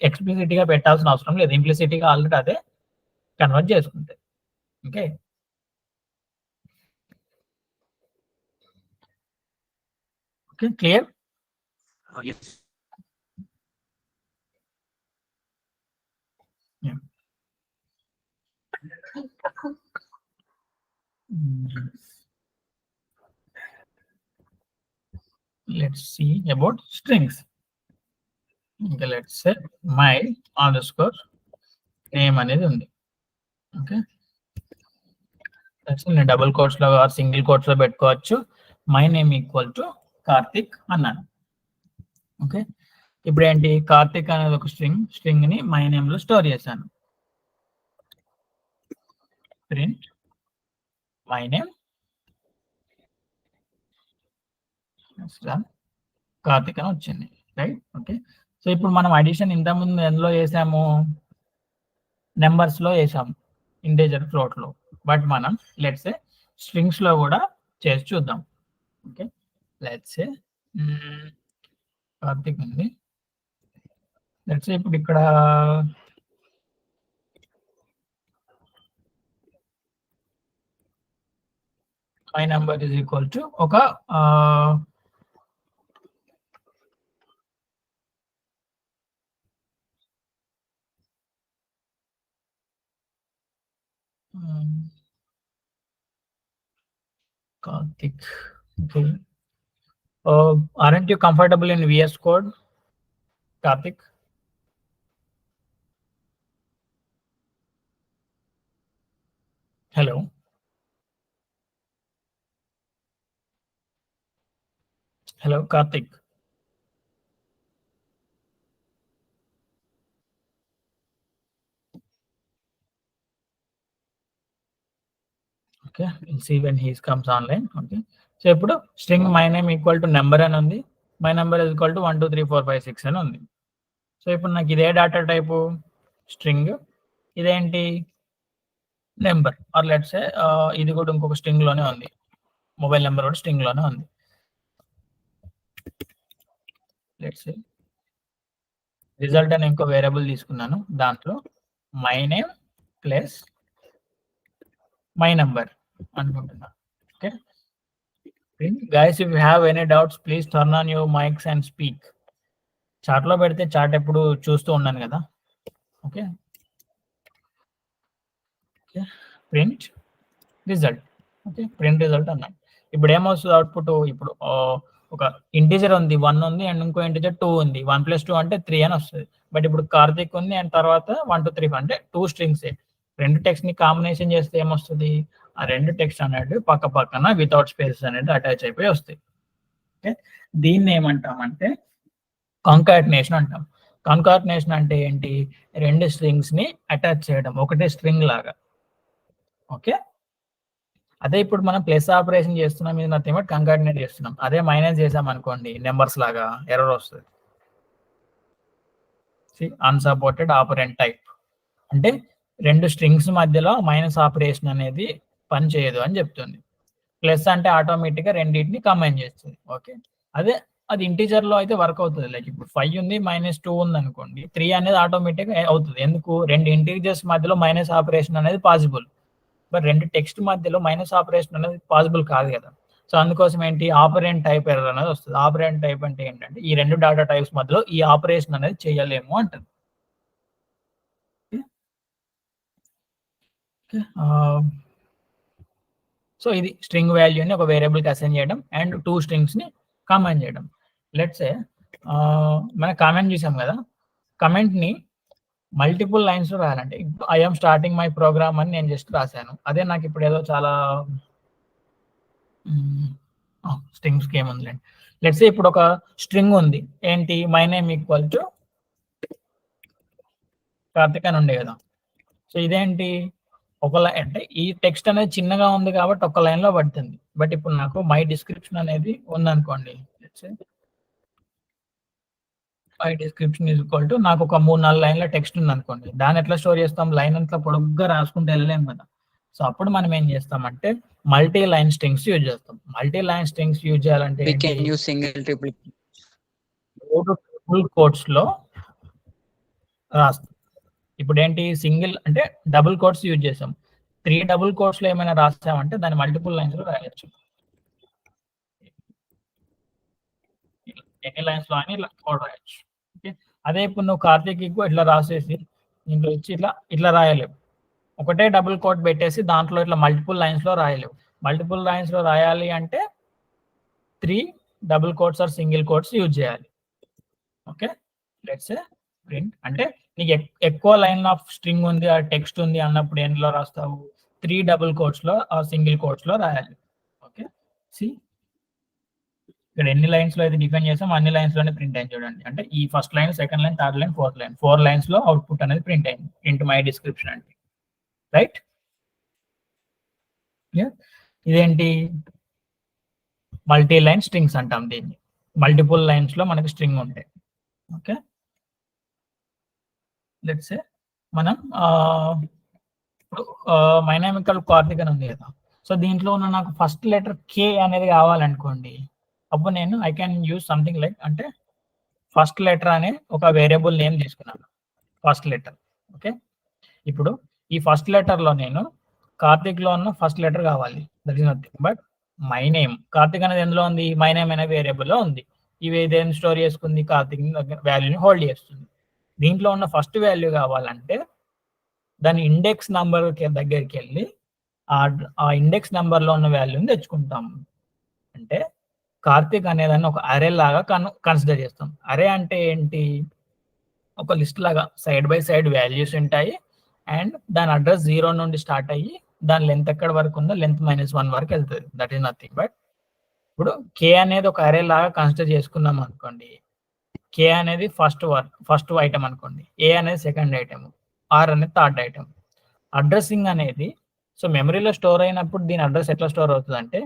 ఎక్స్ప్లిసిట్ గా పెట్టాల్సిన అవసరం లేదు. ఇంప్లిసిట్ గా ఆల్రెడీ అదే కన్వర్ట్ చేసుకుంటే. Okay, okay clear? yes. Let's see about strings. Okay, let's say my underscore name అనేది ఉంది. ఓకే, నేను డబుల్ కోట్స్ లో ఆర్ సింగిల్ కోట్స్ లో పెట్టుకోవచ్చు. My name equal to Karthik అన్నాను. ఓకే, ఇప్పుడు ఏంటి, కార్తిక్ అనేది ఒక స్ట్రింగ్ ని మై నేమ్ లో స్టోర్ చేశాను. ప్రింట్ మై నేమ్ కార్తిక్ అని వచ్చింది, రైట్. ఓకే, సో ఇప్పుడు మనం అడిషన్ ఇంతకుముందు ఎందులో చేసాము, నెంబర్స్ లో వేసాము, ఇంటీజర్ ఫ్లోట్ లో. బట్ మనం లెట్స్ సే స్ట్రింగ్స్ లో కూడా చేసి చూద్దాం. ఓకే, లెట్స్ సే కార్తిక్ ఉంది, లెట్స్ సే ఇప్పుడు ఇక్కడ my number is equal to ఒక Karthik. Okay. Aren't you comfortable in VS Code, Karthik? Hello. Hello, Karthik. Okay, we'll see when he comes online. Okay. So ఇప్పుడు string my name equal to number అని ఉంది, my number is equal to 1 2 3 4 5 6 అని ఉంది. So ఇప్పుడు నాకు ఇదే data type string, ఇదేంటి number, are let's సే ఇది కూడా ఇంకొక స్ట్రింగ్ లోనే ఉంది, మొబైల్ నెంబర్ కూడా స్ట్రింగ్ లోనే ఉంది. లెట్స్ సే రిజల్ట్ అని ఇంకో వేరియబుల్ తీసుకున్నాను, దాంట్లో my name plus my number అనుకుంటున్నా. Okay guys, if you have any doubts please turn on your mics and speak. Chat లో పెడితే చాట్ ఎప్పుడు చూస్తూ ఉన్నాను కదా. Okay, print result. Okay, print result అన్నాను. ఇప్పుడు ఏమొస్తుంది అవుట్పుట్, ఇప్పుడు ఒక ఇంటీజర్ ఉంది 1 ఉంది అండ్ ఇంకో ఇంటీజర్ 2 ఉంది, 1 + 2 అంటే 3 అని వస్తుంది. బట్ ఇప్పుడు కార్తిక్ ఉంది అండ్ తర్వాత 1 2 3 అంటే 2 స్ట్రింగ్స్. రెండు టెక్స్ట్ ని కాంబినేషన్ చేస్తే ఏమొస్తుంది, ఆ రెండు టెక్స్ట్ అనేది పక్క పక్కన వితౌట్ స్పేసెస్ అనేది అటాచ్ అయిపోయి వస్తాయి. ఓకే, దీన్ని ఏమంటామంటే కాంకాటినేషన్ అంటాం. కాంకాటినేషన్ అంటే ఏంటి, రెండు స్ట్రింగ్స్ ని అటాచ్ చేయడం ఒకటే స్ట్రింగ్ లాగా. ఓకే, అదే ఇప్పుడు మనం ప్లస్ ఆపరేషన్ చేస్తున్నాం, ఇది నథింగ్ బట్ కంకాటినేట్ చేస్తున్నాం. అదే మైనస్ చేసాం అనుకోండి, నెంబర్స్ లాగా ఎర్రర్ వస్తుంది. అన్సపోర్టెడ్ ఆపరెంట్ టైప్ అంటే రెండు స్ట్రింగ్స్ మధ్యలో మైనస్ ఆపరేషన్ అనేది పని చేయదు అని చెప్తుంది. ప్లస్ అంటే ఆటోమేటిక్ గా రెండింటిని కంబైన్ చేస్తుంది. ఓకే, అదే అది ఇంటీజర్ లో అయితే వర్క్ అవుతుంది. లైక్ ఇప్పుడు 5 ఉంది -2 ఉంది అనుకోండి, 3 అనేది ఆటోమేటిక్ గా అవుతుంది. ఎందుకు, రెండు ఇంటీజర్స్ మధ్యలో మైనస్ ఆపరేషన్ అనేది పాసిబుల్, బట్ రెండు టెక్స్ట్ మధ్యలో మైనస్ ఆపరేషన్ అనేది పాసిబుల్ కాదు కదా. సో అందుకోసం ఏంటి, ఆపరెంట్ టైప్ ఎర్రర్ అనేది వస్తుంది. ఆపరెంట్ టైప్ అంటే ఏంటంటే ఈ రెండు డేటా టైప్స్ మధ్యలో ఈ ఆపరేషన్ అనేది చేయలేము అంటుంది. సో ఇది స్ట్రింగ్ వాల్యూని ఒక వేరియబుల్ కి అసైన్ చేయడం అండ్ 2 స్ట్రింగ్స్ ని కంబైన్ చేయడం. లెట్స్ సే మనం కామెంట్ చూసాం కదా, కమెంట్ ని మల్టిపుల్ లైన్స్ లో రాయాలంటే ఐఎమ్ స్టార్టింగ్ మై ప్రోగ్రామ్ అని నేను జస్ట్ రాశాను. అదే నాకు ఇప్పుడు ఏదో చాలా స్ట్రింగ్స్ కి ఏముందిలేండి. లెట్స్ సే ఇప్పుడు ఒక స్ట్రింగ్ ఉంది, ఏంటి my name equal to Karthik అని ఉండే కదా. సో ఇదేంటి, ఒక అంటే ఈ టెక్స్ట్ అనేది చిన్నగా ఉంది కాబట్టి ఒక లైన్ లో పడుతుంది. బట్ ఇప్పుడు నాకు మై డిస్క్రిప్షన్ అనేది ఉందనుకోండి, my description is equal to నాకు ఒక 3-4 లైన్ల టెక్స్ట్ ఉంది అనుకోండి, దాన్ని ఎట్లా స్టోర్ చేస్తాం, లైన్ అంతా పొడుగ్గా రాసుకుంటూ వెళ్ళలేము కదా. సో అప్పుడు మనం ఏం చేస్తామంటే మల్టీ లైన్ స్ట్రింగ్స్ యూజ్ చేస్తాం. మల్టీ లైన్ స్ట్రింగ్స్ యూజ్ చేయాలంటే We can use single, triple. Triple quotes లో రాస్తాం. ఇప్పుడు ఏంటి, సింగిల్ అంటే డబుల్ కోట్స్ యూజ్ చేసాం. 3 డబుల్ కోట్స్ లో ఏమైనా రాస్తామంటే దాన్ని మల్టిపుల్ లైన్స్ లో రాయొచ్చు. ఎన్ని లైన్స్ లో అని ఇలా కోడ్ రాయొచ్చు. ఓకే, అదే ఇప్పుడు నువ్వు కార్తీక్ ఇట్లా రాసేసి దీంట్లో ఇచ్చి ఇట్లా రాయలేవు. ఒకటే డబుల్ కోట్ పెట్టేసి దాంట్లో ఇట్లా మల్టిపుల్ లైన్స్ లో రాయలేవు. మల్టిపుల్ లైన్స్ లో రాయాలి అంటే 3 double quotes or single quotes use చేయాలి. ఓకే, లెట్స్ ప్రింట్ అంటే నీకు ఎక్కువ లైన్ ఆఫ్ స్ట్రింగ్ ఉంది, ఆ టెక్స్ట్ ఉంది అన్నప్పుడు ఎందులో రాస్తావు, 3 డబుల్ కోట్స్ లో ఆ సింగిల్ కోట్స్ లో రాయాలి. ఓకే, సి ఇక్కడ ఎన్ని లైన్స్ లో అయితే డిఫైన్ చేసాం అన్ని లైన్స్ లోనే ప్రింట్ అయింది చూడండి. అంటే ఈ first line, second line, third line, fourth line, 4 lines లో అవుట్పుట్ అనేది ప్రింట్ అయింది ఇంటూ మై డిస్క్రిప్షన్ అంటే, రైట్? ఇదేంటి మల్టీ లైన్ స్ట్రింగ్స్ అంటాం దీన్ని. మల్టిపుల్ లైన్స్ లో మనకి స్ట్రింగ్ ఉంటాయి. ఓకే, లెట్స్ సే మనం ఇప్పుడు మై నేమ్ ఇక్కడ కార్తిక్ అని ఉంది కదా. సో దీంట్లో ఉన్న నాకు ఫస్ట్ లెటర్ కే అనేది కావాలనుకోండి, అప్పుడు నేను I can use something like, అంటే ఫస్ట్ లెటర్ అనే ఒక వేరియబుల్ నేమ్ తీసుకున్నాను, ఫస్ట్ లెటర్. ఓకే, ఇప్పుడు ఈ ఫస్ట్ లెటర్ లో నేను కార్తిక్ లో ఉన్న ఫస్ట్ లెటర్ కావాలి, that is nothing but my name. Karthik అనేది ఎందులో ఉంది? మై నేమ్ అనే వేరియబుల్ లో ఉంది. ఇవి ఏదైనా స్టోర్ చేసుకుంది, కార్తిక్ వాల్యూని హోల్డ్ చేస్తుంది. దీంట్లో ఉన్న ఫస్ట్ వాల్యూ కావాలంటే దాని ఇండెక్స్ నంబర్ దగ్గరికి వెళ్ళి ఆ ఇండెక్స్ నెంబర్ లో ఉన్న వాల్యూని తెచ్చుకుంటాం. అంటే కార్తిక్ అనేదాన్ని ఒక అరే లాగా కన్సిడర్ చేస్తాం. అరే అంటే ఏంటి? ఒక లిస్ట్ లాగా సైడ్ బై సైడ్ వాల్యూస్ ఉంటాయి అండ్ దాని అడ్రస్ 0 నుండి స్టార్ట్ అయ్యి దాని లెంత్ ఎక్కడ వరకు ఉందో లెంత్ -1 వరకు వెళ్తుంది. దట్ ఈస్ నథింగ్ బట్ ఇప్పుడు కే అనేది ఒక అరే లాగా కన్సిడర్ చేసుకున్నాం అనుకోండి. కే అనేది ఫస్ట్ ఐటమ్ అనుకోండి, ఏ అనేది సెకండ్ ఐటమ్, ఆర్ అనేది థర్డ్ ఐటమ్. అడ్రస్సింగ్ అనేది సో మెమరీలో స్టోర్ అయినప్పుడు దీని అడ్రస్ ఎట్లా స్టోర్ అవుతుంది అంటే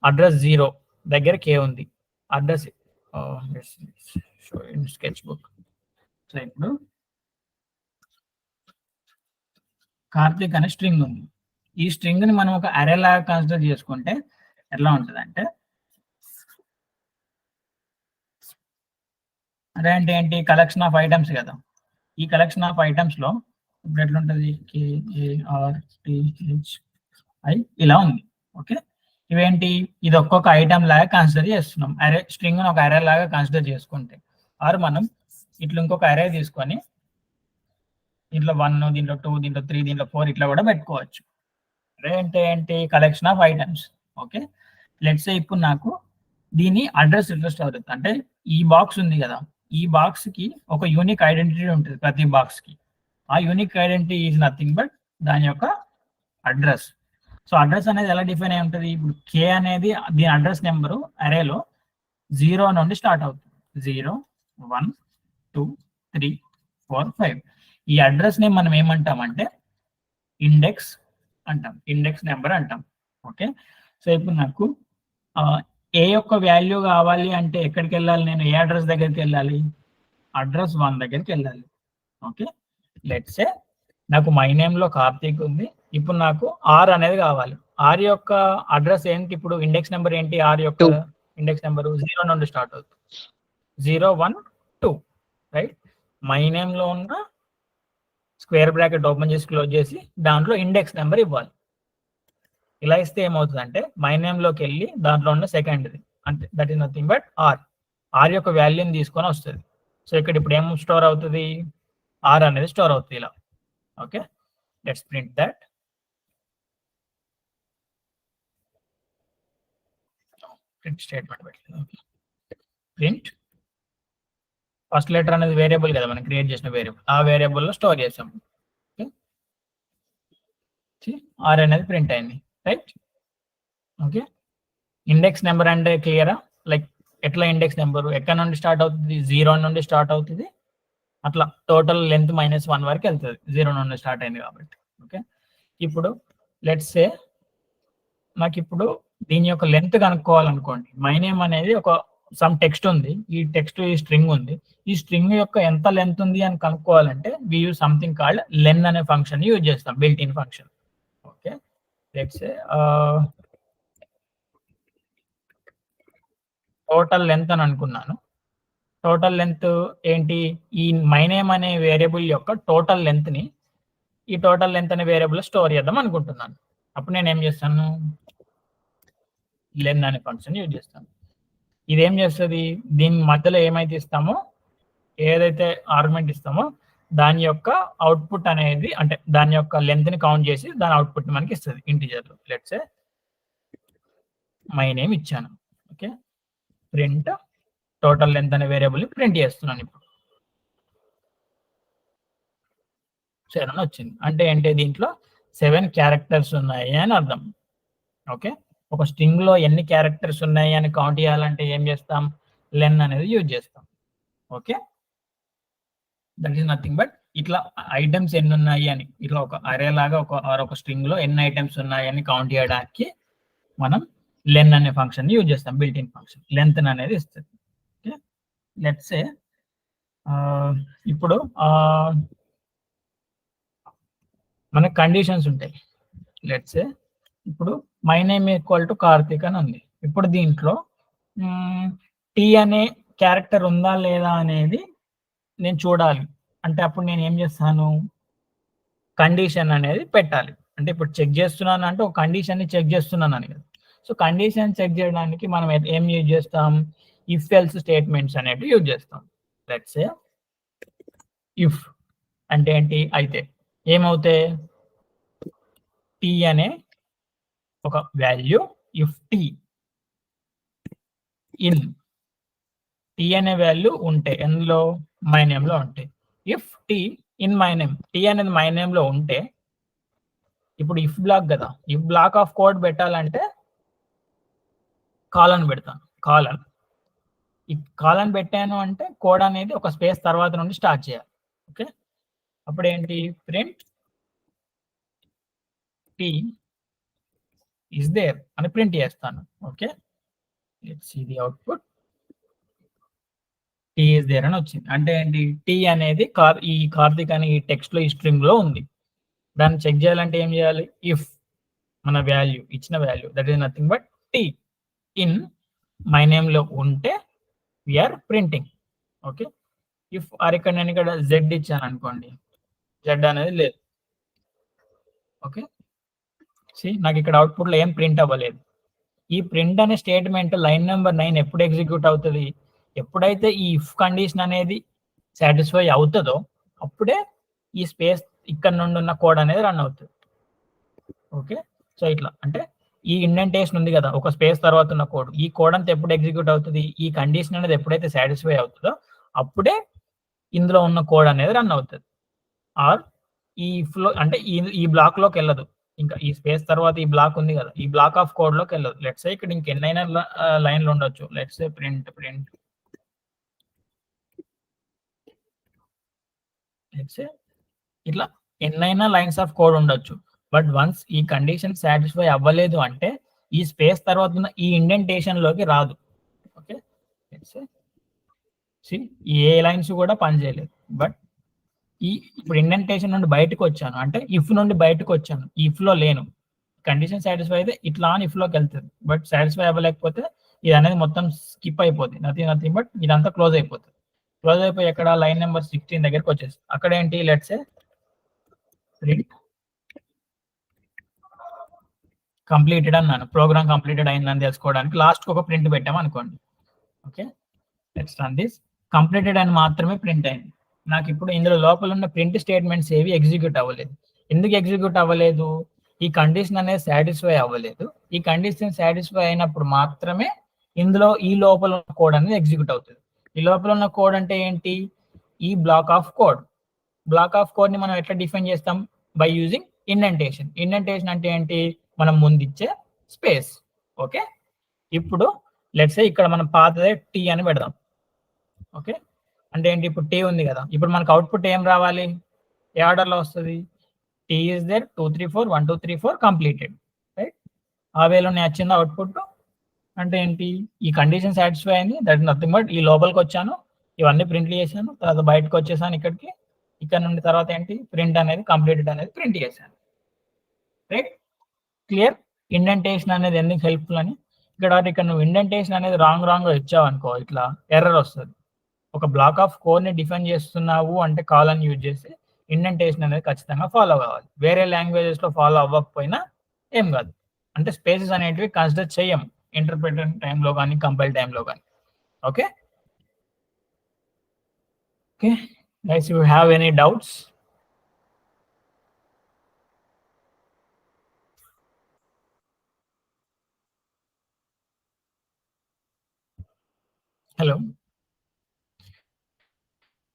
అడ్రస్ 0 దగ్గర కే ఉంది, అడ్రస్ స్కెచ్ బుక్. సో ఇప్పుడు కార్తిక్ అనే స్ట్రింగ్ ఉంది. ఈ స్ట్రింగ్ ని మనం ఒక అరే లాగా కన్సిడర్ చేసుకుంటే ఎట్లా ఉంటుంది అంటే, అరే అంటే ఏంటి? కలెక్షన్ ఆఫ్ ఐటమ్స్ కదా. ఈ కలెక్షన్ ఆఫ్ ఐటమ్స్ లో ఇప్పుడు ఎట్లుంటది? KARTHI ఇలా ఉంది. ఓకే, ఇవేంటి? ఇది ఒక్కొక్క ఐటమ్ లాగా కన్సిడర్ చేస్తున్నాం. అరే స్ట్రింగ్ ఒక అరే లాగా కన్సిడర్ చేసుకుంటే, ఆర్ మనం ఇట్లా ఇంకొక అరే తీసుకొని దీంట్లో 1, దీంట్లో 2, దీంట్లో 3, దీంట్లో 4 ఇట్లా కూడా పెట్టుకోవచ్చు. అరే అంటే ఏంటి? Collection of items. Okay, let's say ఇప్పుడు నాకు దీని అడ్రస్ ఎట్లా స్టోర్ అవుతుంది అంటే, ఈ బాక్స్ ఉంది కదా, ఈ బాక్స్ కి ఒక యూనిక్ ఐడెంటిటీ ఉంటుంది ప్రతి బాక్స్ కి. ఆ unique identity is nothing but దాని యొక్క అడ్రస్. సో అడ్రస్ అనేది ఎలా డిఫైన్ అయి ఉంటుంది? ఇప్పుడు కే అనేది దీని అడ్రస్ నెంబరు అరేలో 0 నుండి స్టార్ట్ అవుతుంది. 0, 1, 2, 3, 4, 5. ఈ అడ్రస్ ని మనం ఏమంటామంటే ఇండెక్స్ అంటాం, ఇండెక్స్ నెంబర్ అంటాం. ఓకే, సో ఇప్పుడు నాకు ఏ యొక్క వాల్యూ కావాలి అంటే ఎక్కడికి వెళ్ళాలి? నేను ఏ అడ్రస్ దగ్గరికి వెళ్ళాలి? అడ్రస్ 1 దగ్గరికి వెళ్ళాలి. ఓకే, లెట్స్ సే నాకు మై నేమ్ లో కార్తీక్ ఉంది. ఇప్పుడు నాకు ఆర్ అనేది కావాలి. ఆర్ యొక్క అడ్రస్ ఏంటి? ఇప్పుడు ఇండెక్స్ నెంబర్ ఏంటి? ఆర్ యొక్క ఇండెక్స్ నెంబర్ 0 నుండి స్టార్ట్ అవుతుంది. 0, 1, 2, రైట్? మై నేమ్ లో ఉన్న స్క్వేర్ బ్రాకెట్ ఓపెన్ చేసి క్లోజ్ చేసి దాంట్లో ఇండెక్స్ నెంబర్ ఇవ్వాలి. ఇలా ఇస్తే ఏమవుతుంది అంటే మై నేమ్ లోకి వెళ్ళి దాంట్లో ఉన్న సెకండ్ది అంటే that is nothing but R యొక్క వాల్యూని తీసుకొని వస్తుంది. సో ఇక్కడ ఇప్పుడు ఏం స్టోర్ అవుతుంది? ఆర్ అనేది స్టోర్ అవుతుంది ఇలా. Okay, let's print that. Print statement పెట్టలేదు. ప్రింట్ ఫస్ట్ లెటర్ అనేది వేరియబుల్ కదా మనం క్రియేట్ చేసిన వేరియబుల్, ఆ వేరియబుల్ లో స్టోర్ చేసాం. ఆర్ అనేది ప్రింట్ అయింది, రైట్? ఓకే, ఇండెక్స్ నెంబర్ అంటే క్లియరా? లైక్ ఎట్లా ఇండెక్స్ నెంబర్ ఎక్కడ నుండి స్టార్ట్ అవుతుంది? 0 నుండి స్టార్ట్ అవుతుంది. అట్లా టోటల్ లెంత్ -1 వరకు వెళ్తుంది, 0 నుండి స్టార్ట్ అయింది కాబట్టి. ఓకే, ఇప్పుడు లెట్స్ సే నాకు ఇప్పుడు దీని యొక్క లెంత్ కనుక్కోవాలనుకోండి. మై నేమ్ అనేది ఒక సమ్ టెక్స్ట్ ఉంది, ఈ టెక్స్ట్ ఈ స్ట్రింగ్ ఉంది. ఈ స్ట్రింగ్ యొక్క ఎంత లెంత్ ఉంది అని కనుక్కోవాలంటే వి యూజ్ సంథింగ్ కాల్డ్ లెన్ అనే ఫంక్షన్ యూజ్ చేస్తాం, built in function. Okay, let's say total length అని అనుకున్నాను. టోటల్ లెంత్ ఏంటి? ఈ మై నేమ్ అనే వేరియబుల్ యొక్క టోటల్ లెంత్ ని ఈ టోటల్ లెంత్ అనే వేరియబుల్ స్టోర్ చేద్దాం అనుకుంటున్నాను. అప్పుడు నేను ఏం చేస్తాను? లెన్ అనే ఫంక్షన్ యూజ్ చేస్తాను. ఇదేం చేస్తుంది? దీని మధ్యలో ఏమైతే ఇస్తామో, ఏదైతే ఆర్గ్యుమెంట్ ఇస్తామో దాని యొక్క అవుట్పుట్ అనేది అంటే దాని యొక్క లెంత్ ని కౌంట్ చేసి దాని అవుట్పుట్ మనకి ఇస్తుంది ఇంటిజర్ లో. లెట్స్ సే మై నేమ్ ఇచ్చాను. ఓకే, ప్రింట్ టోటల్ లెంత్ అనే వేరియబుల్ ని ప్రింట్ చేస్తున్నాను. ఇప్పుడు 7 వచ్చింది అంటే ఏంటి? దీంట్లో 7 క్యారెక్టర్స్ ఉన్నాయి అని అర్థం. ఓకే, ఒక స్ట్రింగ్ లో ఎన్ని క్యారెక్టర్స్ ఉన్నాయి అని కౌంట్ చేయాలంటే ఏం చేస్తాం, లెన్ అనేది యూజ్ చేస్తాం. Okay, that is nothing but ఇట్లా ఐటమ్స్ ఎన్ని ఉన్నాయి అని, ఇట్లా ఒక అరే లాగా ఒక స్ట్రింగ్ లో ఎన్ని ఐటమ్స్ ఉన్నాయి అని కౌంట్ చేయడానికి మనం లెన్ అనే ఫంక్షన్ యూజ్ చేస్తాం. బిల్ట్ ఇన్ ఫంక్షన్ లెంత్ అనేది ఇస్తుంది. ఓకే, లెట్స్ సే ఇప్పుడు మనకి కండిషన్స్ ఉంటాయి. లెట్స్ సే ఇప్పుడు my name equal to Karthik అని ఉంది. ఇప్పుడు దీంట్లో టీ అనే క్యారెక్టర్ ఉందా లేదా అనేది నేను చూడాలి అంటే అప్పుడు నేను ఏం చేస్తాను, కండిషన్ అనేది పెట్టాలి. అంటే ఇప్పుడు చెక్ చేస్తున్నాను అంటే ఒక కండిషన్ ని చెక్ చేస్తున్నాను అని కదా. సో కండిషన్ చెక్ చేయడానికి మనం ఏం యూజ్ చేస్తాం, ఇఫ్ ఎల్స్ స్టేట్మెంట్స్ అనేవి యూజ్ చేస్తాం. లెట్స్ సే ఇఫ్ అంటే ఏంటి, అయితే ఏమవుతాయి, టీ అనే ఒక value if T in, T అనే వాల్యూ ఉంటే ఎందులో, మై నేమ్ లో ఉంటాయి. If T in my name, T అనేది మై నేమ్ లో ఉంటే, ఇప్పుడు ఇఫ్ బ్లాక్ కదా, ఇఫ్ బ్లాక్ ఆఫ్ కోడ్ పెట్టాలంటే కాలన్ పెడతాను. కాలన్, ఈ కాలన్ పెట్టాను అంటే కోడ్ అనేది ఒక స్పేస్ తర్వాత నుండి స్టార్ట్ చేయాలి. ఓకే, అప్పుడు ఏంటి, ప్రింట్ టీ ఇస్ దేర్ అని ప్రింట్ చేస్తాను. Okay, let's see the output, T is there అని వచ్చింది. అంటే ఏంటి, టీ అనేది ఈ కార్తిక్ అని ఈ టెక్స్ట్ లో ఈ స్ట్రింగ్ లో ఉంది. దాన్ని చెక్ చేయాలంటే ఏం చేయాలి, ఇఫ్ మన వాల్యూ ఇచ్చిన value that is nothing but T in my name లో ఉంటే వీఆర్ ప్రింటింగ్. ఓకే, ఇఫ్ ఇక్కడ నేను ఇక్కడ జెడ్ ఇచ్చాను అనుకోండి, జెడ్ అనేది లేదు. ఓకే, నాకు ఇక్కడ అవుట్పుట్ లో ఏం ప్రింట్ అవ్వలేదు. ఈ ప్రింట్ అనే స్టేట్మెంట్ లైన్ నెంబర్ 9 ఎప్పుడు ఎగ్జిక్యూట్ అవుతుంది, ఎప్పుడైతే ఈ ఇఫ్ కండిషన్ అనేది సాటిస్ఫై అవుతుందో అప్పుడే ఈ స్పేస్ ఇక్కడ నుండి ఉన్న కోడ్ అనేది రన్ అవుతుంది. ఓకే, సో ఇట్లా అంటే ఈ ఇండెంటేషన్ ఉంది కదా, ఒక స్పేస్ తర్వాత ఉన్న కోడ్, ఈ కోడ్ అంతా ఎప్పుడు ఎగ్జిక్యూట్ అవుతుంది, ఈ కండిషన్ అనేది ఎప్పుడైతే సాటిస్ఫై అవుతుందో అప్పుడే ఇందులో ఉన్న కోడ్ అనేది రన్ అవుతుంది. ఆర్ ఈ ఫ్లో అంటే ఈ బ్లాక్ లోకి వెళ్ళదు, ఇంకా ఈ స్పేస్ తర్వాత ఈ బ్లాక్ ఉంది కదా, ఈ బ్లాక్ ఆఫ్ కోడ్ లోకి వెళ్ళదు. లెట్స్ సే ఇక్కడ ఇంకెన్నైనా లైన్లు ఉండొచ్చు. Let's say print let's say ఇట్లా ఎన్నైనా లైన్స్ ఆఫ్ కోడ్ ఉండొచ్చు. బట్ వన్స్ ఈ కండిషన్ సాటిస్ఫై అవ్వలేదు అంటే ఈ స్పేస్ తర్వాత ఉన్న ఈ ఇండెంటేషన్ లోకి రాదు. ఓకే, ఏ లైన్స్ కూడా పనిచేయలేదు. బట్ ఇప్పుడు ఇండెంటేషన్ నుండి బయటకు వచ్చాను అంటే ఇఫ్ నుండి బయటకు వచ్చాను, ఇఫ్ లో లేను, కండిషన్ సాటిస్ఫై అయితే ఇట్లా అని ఇఫ్ లోకి వెళ్తుంది. బట్ సాటిస్ఫై అవ్వలేకపోతే ఇది అనేది మొత్తం స్కిప్ అయిపోతుంది. నథింగ్ బట్ ఇదంతా క్లోజ్ అయిపోతుంది. క్లోజ్ అయిపోయి ఎక్కడ లైన్ నెంబర్ 16 దగ్గరికి వచ్చేసి అక్కడ ఏంటి, లెట్స్ సే ప్రింట్ కంప్లీటెడ్ అన్నాను, ప్రోగ్రామ్ కంప్లీటెడ్ అయిందని తెలుసుకోవడానికి లాస్ట్ ఒక ప్రింట్ పెట్టాము అనుకోండి. Okay, let's run this, completed అని మాత్రమే ప్రింట్ అయింది. నాకు ఇప్పుడు ఇందులో లోపల ఉన్న ప్రింట్ స్టేట్మెంట్స్ ఏవి ఎగ్జిక్యూట్ అవ్వలేదు. ఎందుకు ఎగ్జిక్యూట్ అవ్వలేదు, ఈ కండిషన్ అనేది సాటిస్ఫై అవ్వలేదు. ఈ కండిషన్ సాటిస్ఫై అయినప్పుడు మాత్రమే ఇందులో ఈ లోపల ఉన్న కోడ్ అనేది ఎగ్జిక్యూట్ అవుతుంది. ఈ లోపల ఉన్న కోడ్ అంటే ఏంటి, ఈ black of code. Black of code ని మనం ఎట్లా డిఫైన్ చేస్తాం, బై యూజింగ్ ఇండెంటేషన్. ఇండెంటేషన్ అంటే ఏంటి, మనం ముందిచ్చే స్పేస్. ఓకే, ఇప్పుడు లెట్స్ సే ఇక్కడ మనం పాతదే టీ అని పెడదాం. ఓకే, అంటే ఏంటి, ఇప్పుడు టీ ఉంది కదా, ఇప్పుడు మనకు అవుట్పుట్ ఏం రావాలి, ఏ ఆర్డర్ లో వస్తుంది, T is there 2 3 4 1 2 3 4 completed. Right, ఆ వేలోనే వచ్చింది అవుట్పుట్. అంటే ఏంటి, ఈ కండిషన్ సాటిస్ఫై అయింది, దట్ ఇస్ నథింగ్ బట్ ఈ లోపలికి వచ్చాను, ఇవన్నీ ప్రింట్లు చేశాను, తర్వాత బయటకు వచ్చేసాను ఇక్కడికి, ఇక్కడ నుండి తర్వాత ఏంటి, ప్రింట్ అనేది కంప్లీటెడ్ అనేది ప్రింట్ చేశాను. Right, clear. ఇండెంటేషన్ అనేది ఎందుకు హెల్ప్ఫుల్ అని, ఇక్కడ నువ్వు ఇండెంటేషన్ అనేది రాంగ్ ఇచ్చావు అనుకో, ఇట్లా ఎర్రర్ వస్తుంది. ఒక బ్లాక్ ఆఫ్ కోడ్ ని డిఫైన్ చేస్తున్నావు అంటే కాలన్ యూజ్ చేసి ఇండెంటేషన్ అనేది ఖచ్చితంగా ఫాలో కావాలి. వేరే లాంగ్వేజెస్ లో ఫాలో అవ్వకపోయినా ఏం కాదు, అంటే స్పేసెస్ అనేటివి కన్సిడర్ చేయం ఇంటర్ప్రిటర్ టైంలో కానీ కంపైల్ టైంలో కానీ. Okay okay guys, you have any doubts? Hello,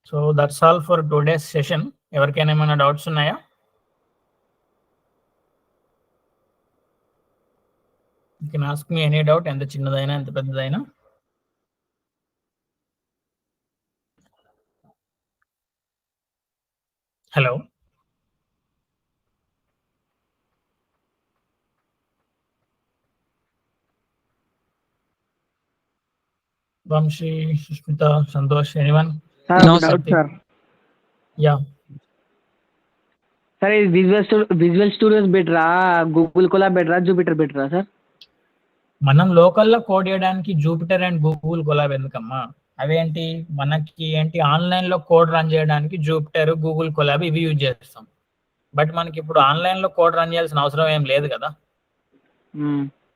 so that's all for today's session. ఎవరికైనా ఏమైనా డౌట్స్ ఉన్నాయా? Can ask me any doubt, ఎంత చిన్నదైనా ఎంత పెద్దదైనా. Hello, Vamsi, Sushmita, Santosh, anyone? Sir No, ఒక doubt sir. Sir. Yeah, sir ఇది విజువల్ స్టూడియోస్ బెటరా, గూగుల్ కొలాబ్ బెటరా, జూపిటర్ బెటరా సార్? మనం లోకల్లో కోడ్ చేయడానికి జూపిటర్ అండ్ గూగుల్ కొలాబ్ ఎందుకమ్మా? అవేంటి మనకి ఏంటి ఆన్లైన్ లో కోడ్ రన్ చేయడానికి జూపిటర్, గూగుల్ కొలాబ్ ఇవి యూజ్ చేస్తాం. బట్ మనకి ఇప్పుడు ఆన్లైన్ లో కోడ్ రన్ చేయాల్సిన అవసరం ఏం లేదు కదా.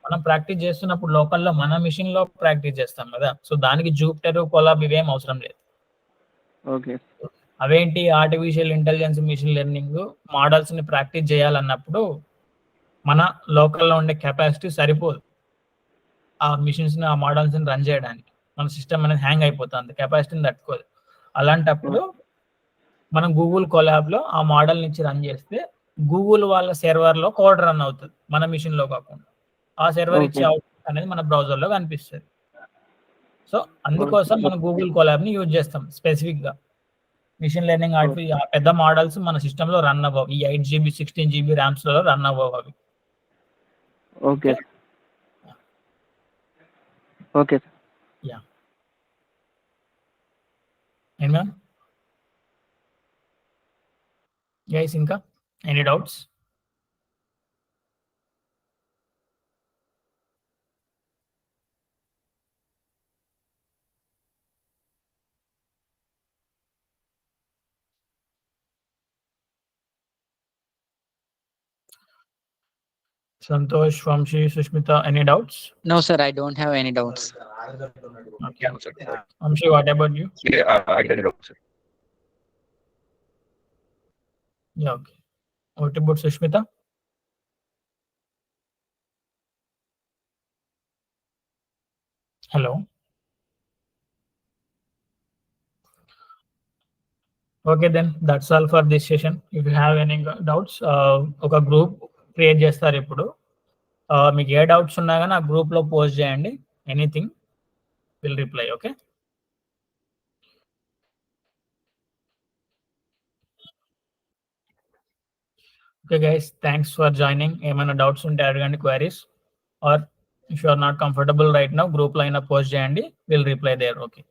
మనం ప్రాక్టీస్ చేస్తున్నప్పుడు లోకల్లో మన మిషన్ లో ప్రాక్టీస్ చేస్తాం కదా. సో దానికి జూపిటర్, కొలాబ్ ఇవేం అవసరం లేదు. ఓకే. అవేంటి artificial intelligence, machine learning models ని ప్రాక్టీస్ చేయాలన్నప్పుడు మన లోకల్లో ఉండే కెపాసిటీ సరిపోదు ఆ మిషన్స్ ని, ఆ మోడల్స్ ని రన్ చేయడానికి. మన సిస్టమ్ అనేది హ్యాంగ్ అయిపోతుంది, కెపాసిటీని తట్టుకోదు. అలాంటప్పుడు మనం గూగుల్ కొలాబ్ లో ఆ మోడల్ నుంచి రన్ చేస్తే గూగుల్ వాళ్ళ సర్వర్ లో కోడ్ రన్ అవుతుంది, మన మిషన్ లో కాకుండా. ఆ సర్వర్ ఇచ్చే అవుట్పుట్ అనేది మన బ్రౌజర్ లో కనిపిస్తుంది. సో అందుకోసం మనం గూగుల్ కొలాబ్ ని యూజ్ చేస్తాం స్పెసిఫిక్ గా. మిషన్ లెర్నింగ్ ఆ పెద్ద మోడల్స్ మన సిస్టమ్ లో రన్ అవ్వవు. ఈ 8 GB 16 GB ర్యామ్స్ లో రన్ అవ్వవు అవి. Okay okay. యా, ఏనా గైస్, ఇంకా any doubts? Santosh, Vamshi, Sushmita, any doubts? No, sir, I don't have any doubts. Okay. Vamshi, what about you? I get it, sir. Yeah, okay. What about Sushmita? Hello. Okay, then that's all for this session. If you have any doubts, ఒక group create చేస్తారు ఇప్పుడు. మీకు ఏ doubts ఉన్నా కానీ ఆ group లో post చేయండి. Anything will reply. Okay. Okay guys, thanks for joining. ఏమైనా డౌట్స్ ఉంటే అడగండి, queries. Or if you are not comfortable right now, group లో అయినా పోస్ట్ చేయండి, విల్ రిప్లై దేర్. ఓకే.